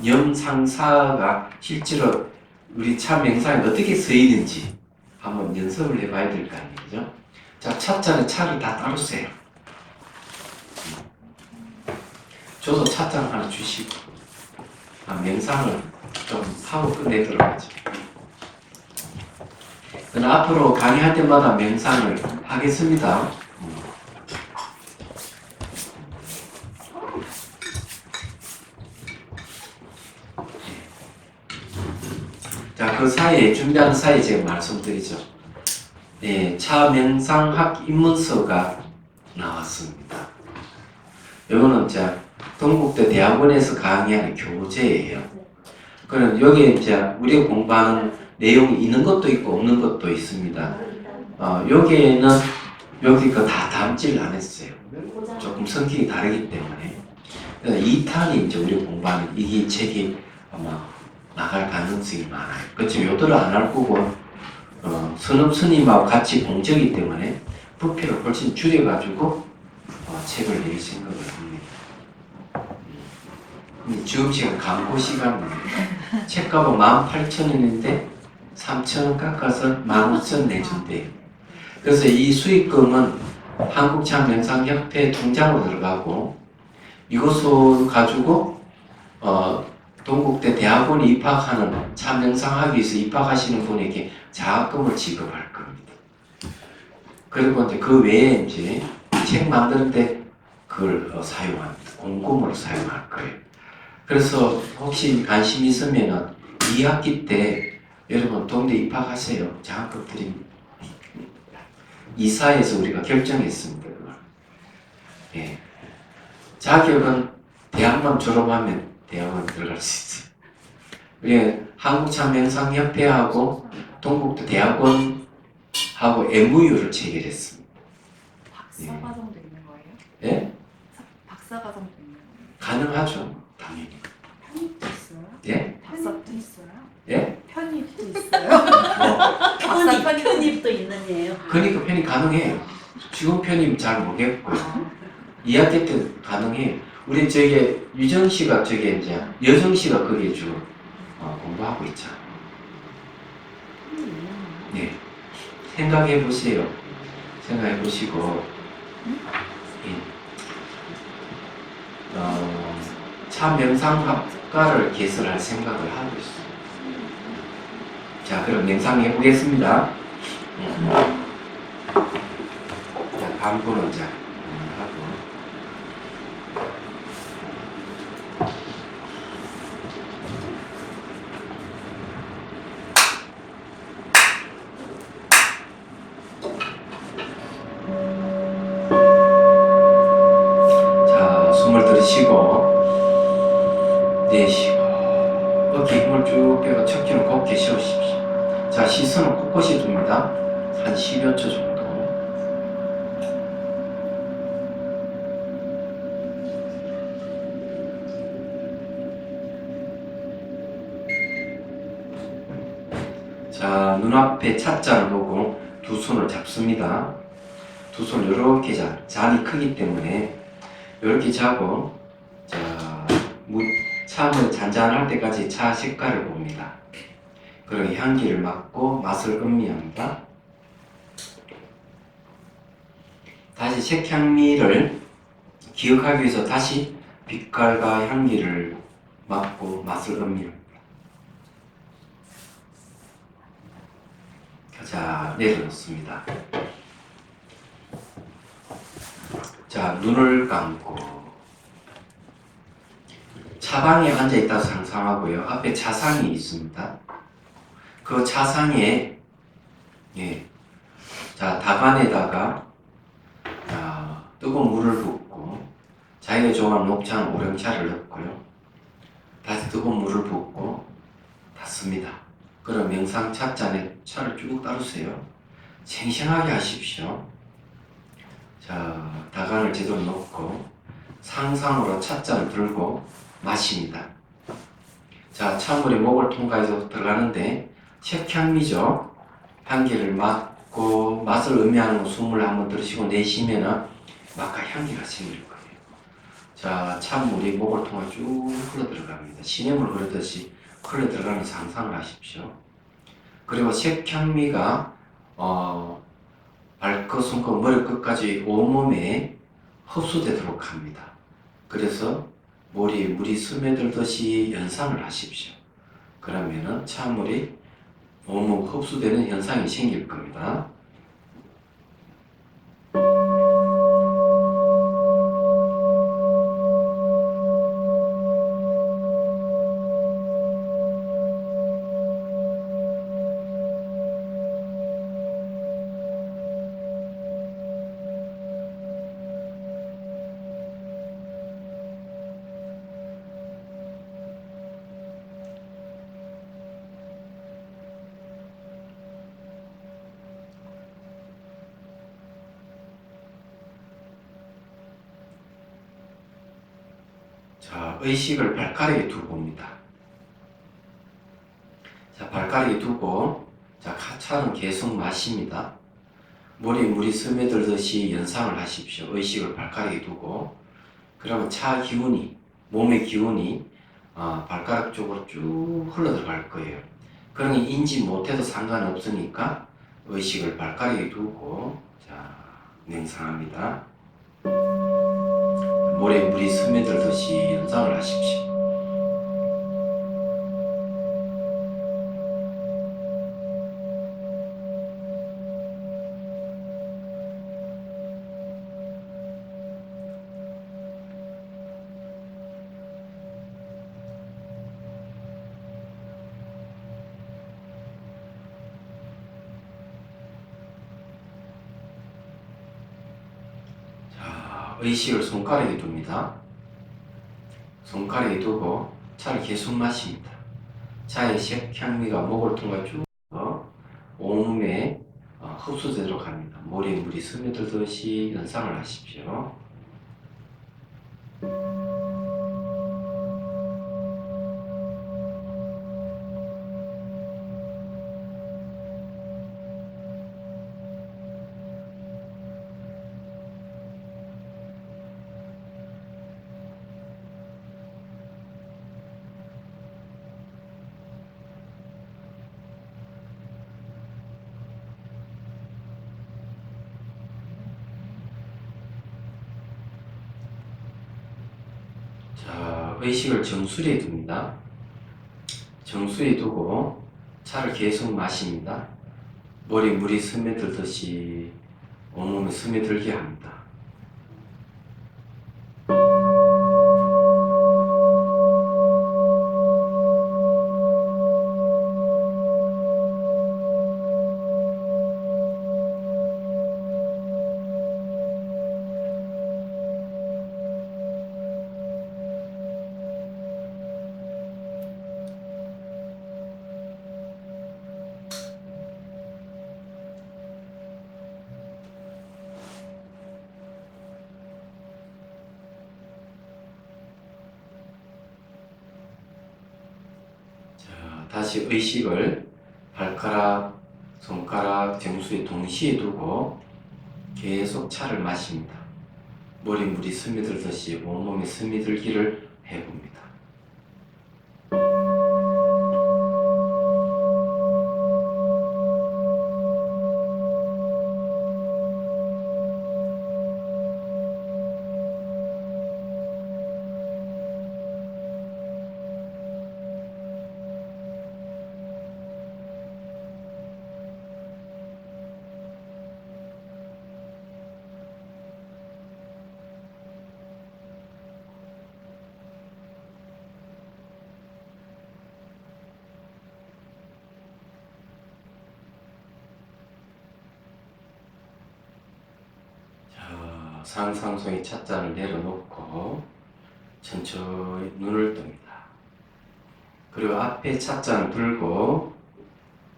염상사가 실제로 우리 참 명상에 어떻게 쓰이는지 한번 연습을 해봐야 될 거 아니죠? 자, 찻잔에 차를 다 따로 써요. 저도 찻잔 하나 주시고 명상을 좀 하고 끝내도록 하죠. 앞으로 강의할 때마다 명상을 하겠습니다. 자, 그 사이에 준비하는 사이에 제가 말씀드리죠. 차 명상학 입문서가 나왔습니다. 이거는 이제 동국대 대학원에서 강의하는 교재예요. 그럼 여기에 이제 우리가 공부하는 내용이 있는 것도 있고 없는 것도 있습니다. 여기에는 여기 거 다 담지를 안 했어요. 조금 성격이 다르기 때문에. 2탄이 이제 우리가 공부하는 이 책이 아마 나갈 가능성이 많아요. 그렇죠. 요들을 안 할 거고, 선업 스님하고 같이 공적이기 때문에 부피를 훨씬 줄여가지고 책을 낼 생각을 합니다. 근데 지금 시간 광고 시간입니다. 책값은 18,000원인데 3,000원 깎아서 15,000원 내준대요. 그래서 이 수익금은 한국참명상협회 통장으로 들어가고 이것을 가지고 동국대 대학원에 입학하는 참명상하기 위해서 입학하시는 분에게 장학금을 지급할 겁니다. 그리고 이제 그 외에 이제 책 만드는데 그걸 사용합니다. 공금으로 사용할 거예요. 그래서 혹시 관심 있으면은 2학기 때 여러분 동대 입학하세요. 장학금 드립니다. 이사에서 우리가 결정했습니다. 그걸. 예. 자격은 대학만 졸업하면 대학원 들어갈 수 있어요. 우리 한국참명상협회하고 동국대 대학원하고 MOU를 체결했습니다. 박사과정도 있는 거예요? 예? 박사과정도 있는 거예요? 가능하죠. 당연히. 편입도 있어요? 예? 박사도 있어요? 예? 편입도 있어요? 박사 편입도 있는데요. 그러니까 편입 가능해요. 지금 편입 잘 모르겠고요. 2학기 때 가능해요. 우리 저기 유정 씨가 저기 이제 여정 씨가 거기에 주로 공부하고 있잖아. 네. 생각해 보세요. 생각해 보시고, 참명상학과를 개설할 생각을 하고 있어요. 자, 그럼 명상해 보겠습니다. 자, 광고는 자, 하고. 자, 숨을 들이쉬고, 내쉬고, 어깨 힘을 쭉 빼고 척추는 곱게 세우십시오. 자, 시선은 곳곳이 둡니다. 한 10여 초 정도. 자, 눈앞에 찻잔을 보고 두 손을 잡습니다. 두 손을 이렇게 잔이 크기 때문에 이렇게 잡고, 자, 차는 잔잔할 때까지 차 색깔을 봅니다. 그리고 향기를 맡고 맛을 음미합니다. 다시 색향미를 기억하기 위해서 다시 빛깔과 향기를 맡고 맛을 음미합니다. 자, 내려놓습니다. 자, 눈을 감고 차방에 앉아 있다고 상상하고요. 앞에 차상이 있습니다. 그 차상에 자, 답안에다가 뜨거운 물을 붓고 자기가 좋아하는 녹차나 오령차를 넣고요. 다시 뜨거운 물을 붓고 닫습니다. 그럼 명상 찻잔에 차를 쭉 따르세요. 생생하게 하십시오. 자, 다간을 제대로 놓고 상상으로 찻잔을 들고 마십니다. 자, 찬물이 목을 통과해서 들어가는데 색향미죠. 향기를 맡고 맛을 의미하는 숨을 한번 들으시고 내쉬면은 맛과 향기가 생길 거예요. 자, 찬물이 목을 통해 쭉 흘러 들어갑니다. 시냇물 흐르듯이 흘러 들어가는 상상을 하십시오. 그리고 색향미가 발끝, 손끝, 머리끝까지 온몸에 흡수되도록 합니다. 그래서 물이 스며들듯이 연상을 하십시오. 그러면은 찬물이 온몸 흡수되는 현상이 생길 겁니다. 자, 의식을 발가락에 두고 옵니다. 자, 발가락에 두고, 자, 차는 계속 마십니다. 물이 스며들듯이 연상을 하십시오. 의식을 발가락에 두고. 그러면 차 기운이, 몸의 기운이 발가락 쪽으로 쭉 흘러 들어갈 거예요. 그러니 인지 못해도 상관없으니까 의식을 발가락에 두고, 자, 명상합니다. 물이 스며들듯이 연상을 하십시오. 의식을 손가락에 둡니다. 손가락에 두고 차를 계속 마십니다. 차의 색향미가 목을 통해 쭉 온몸에 흡수되도록 합니다. 물이 스며들듯이 연상을 하십시오. 자, 의식을 정수리에 둡니다. 정수리에 두고 차를 계속 마십니다. 물이 스며들듯이 온몸에 스며들게 합니다. 다시 의식을 발가락, 손가락, 정수리에 동시에 두고 계속 차를 마십니다. 물이 스며들듯이 온몸에 스며들기를 해봅니다. 상상성의 찻잔을 내려놓고 천천히 눈을 뜹니다. 그리고 앞에 찻잔을 들고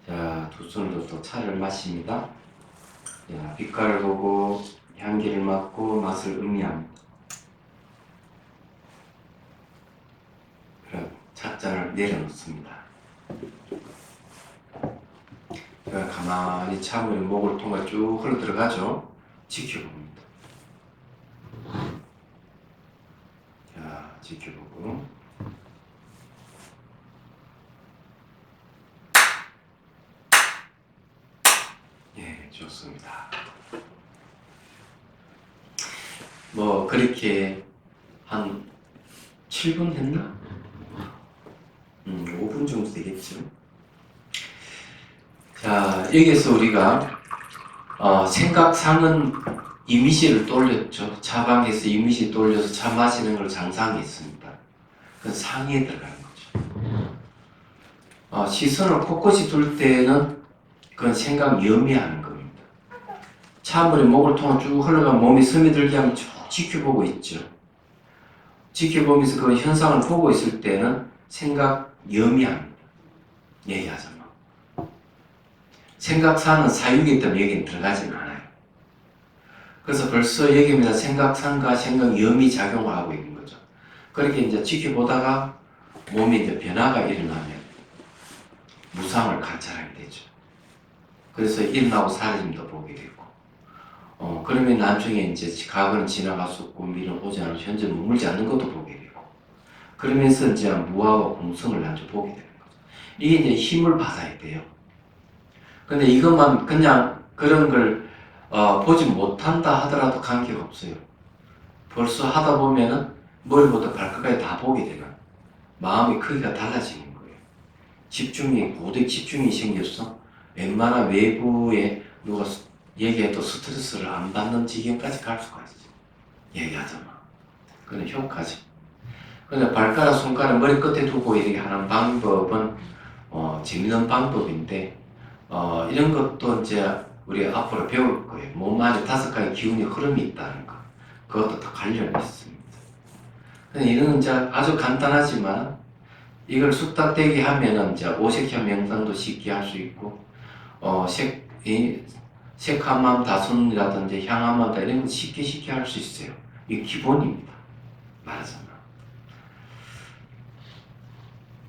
자, 두 손으로 또 차를 마십니다. 자, 빛깔을 보고 향기를 맡고 맛을 음미합니다. 그럼 찻잔을 내려놓습니다. 제가 가만히 차물이 목을 통해 쭉 흘러 들어가죠. 지켜봅니다. 자, 지켜보고 예, 좋습니다. 뭐 그렇게 한 7분 했나? 5분 정도 되겠죠. 자, 여기서 우리가 생각상은 이미지를 떠올렸죠. 차방에서 이미지 떠올려서 차 마시는 걸 상상했습니다. 그건 상에 들어가는 거죠. 시선을 곳곳이 둘 때는 그건 생각 염미하는 겁니다. 차물이 목을 통해 쭉 흘러간 몸이 스며들게 하면 쭉 지켜보고 있죠. 지켜보면서 그 현상을 보고 있을 때는 생각 염미합니다. 얘기하자면. 생각사는 사유이기 때문에 여기는 들어가지는 않아요. 그래서 벌써 여기입니다. 생각상과 생각 염이 작용을 하고 있는 거죠. 그렇게 이제 지켜보다가 몸이 이제 변화가 일어나면 무상을 관찰하게 되죠. 그래서 일어나고 사라짐도 보게 되고, 그러면 나중에 이제 과거는 지나갔었고 미래는 오지 않고 현재 머물지 않는 것도 보게 되고, 그러면서 이제 무아와 공성을 나중에 보게 되는 거죠. 이게 이제 힘을 받아야 돼요. 근데 이것만 그냥 그런 걸 보지 못한다 하더라도 관계가 없어요. 벌써 하다 보면은 머리부터 발끝까지 다 보게 되는 마음의 크기가 달라지는 거예요. 집중이, 고도의 집중이 생겨서 웬만한 외부에 누가 얘기해도 스트레스를 안 받는 지경까지 갈 수가 있어요. 얘기하자면. 그건 효과지. 근데 발가락, 손가락 머리 끝에 두고 이렇게 하는 방법은 재미있는 방법인데, 이런 것도 이제 우리 앞으로 배울 거예요. 몸 안에 5가지 기운의 흐름이 있다는 거. 그것도 다 관련이 있습니다. 근데 이런 이제 아주 간단하지만 이걸 숙닥되게 하면은 이제 오색현 명상도 쉽게 할 수 있고, 색한마음 다손이라든지 향한마음 다 이런 거 쉽게 할 수 있어요. 이게 기본입니다. 말하자면.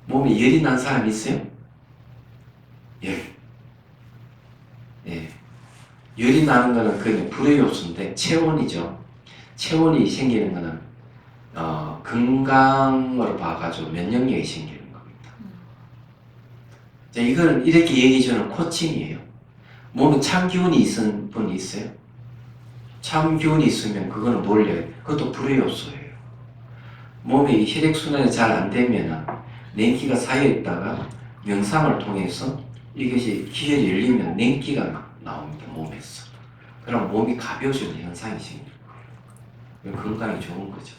몸에 열이 난 사람 있어요? 열. 예. 열이 나는 거는 그냥 불의 요소인데 체온이죠. 체온이 생기는 거는 건강으로 봐가지고 면역력이 생기는 겁니다. 자, 이걸 이렇게 얘기해 주는 코칭이에요. 몸에 참 기운이 있은 분이 있어요? 참 기운이 있으면 그거는 몰려요. 그것도 불의 요소예요. 몸이 혈액순환이 잘 안 되면 냉기가 쌓여 있다가 명상을 통해서 이것이 기혈이 열리면 냉기가 나옵니다. 몸에서. 그럼 몸이 가벼워지는 현상이 생길 거예요. 건강이 좋은 거죠.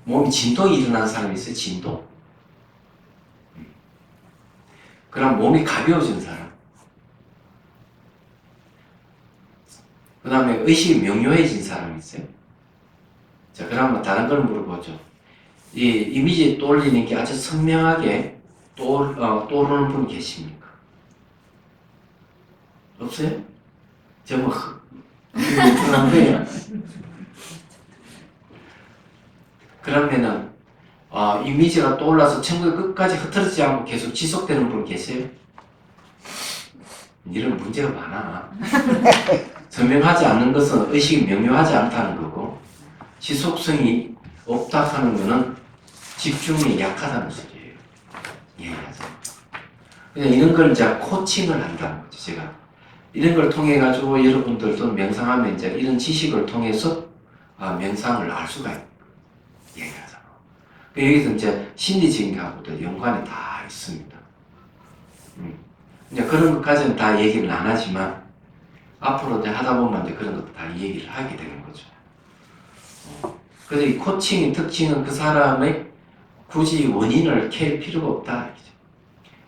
몸이 진동이 일어나는 사람이 있어요. 진동. 그럼 몸이 가벼워진 사람. 그 다음에 의식이 명료해진 사람이 있어요. 자, 그러면 다른 걸 물어보죠. 이 이미지 떠올리는 게 아주 선명하게 떠오르는 분 계십니까? 없어요? 저 뭐 불안한 거예요. 그러면은 이미지가 떠올라서 천국의 끝까지 흐트러지지 않고 계속 지속되는 분 계세요? 이런 문제가 많아. 선명하지 않는 것은 의식이 명료하지 않다는 거고, 지속성이 없다 하는 것은 집중이 약하다는 소리예요. 얘기하자면. 그냥 이런 걸 이제 코칭을 한다는 거죠. 제가 이런 걸 통해 가지고 여러분들도 명상하면 이제 이런 지식을 통해서 명상을 알 수가 있는 거예요. 얘기하자면. 여기서 이제 심리적인 것하고도 연관이 다 있습니다. 이제 그런 것까지는 다 얘기를 안 하지만 앞으로 이제 하다 보면 이제 그런 것도 다 얘기를 하게 되는 거죠. 그래서 이 코칭의 특징은 그 사람의 굳이 원인을 캘 필요가 없다.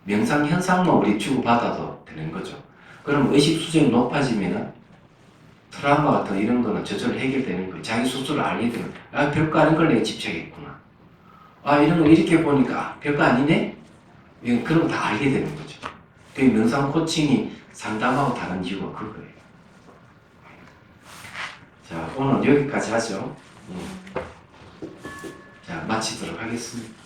명상 현상만 우리 주고받아도 되는 거죠. 그럼 의식 수준이 높아지면 트라우마 같은 이런 거는 저절로 해결되는 거예요. 자기 스스로 알게 되면 아 별거 아닌 걸 내가 집착했구나. 아 이런 거 이렇게 보니까 별거 아니네? 이건 그런 거 다 알게 되는 거죠. 그 명상 코칭이 상담하고 다른 이유가 그거예요. 자 오늘 여기까지 하죠. 자 마치도록 하겠습니다.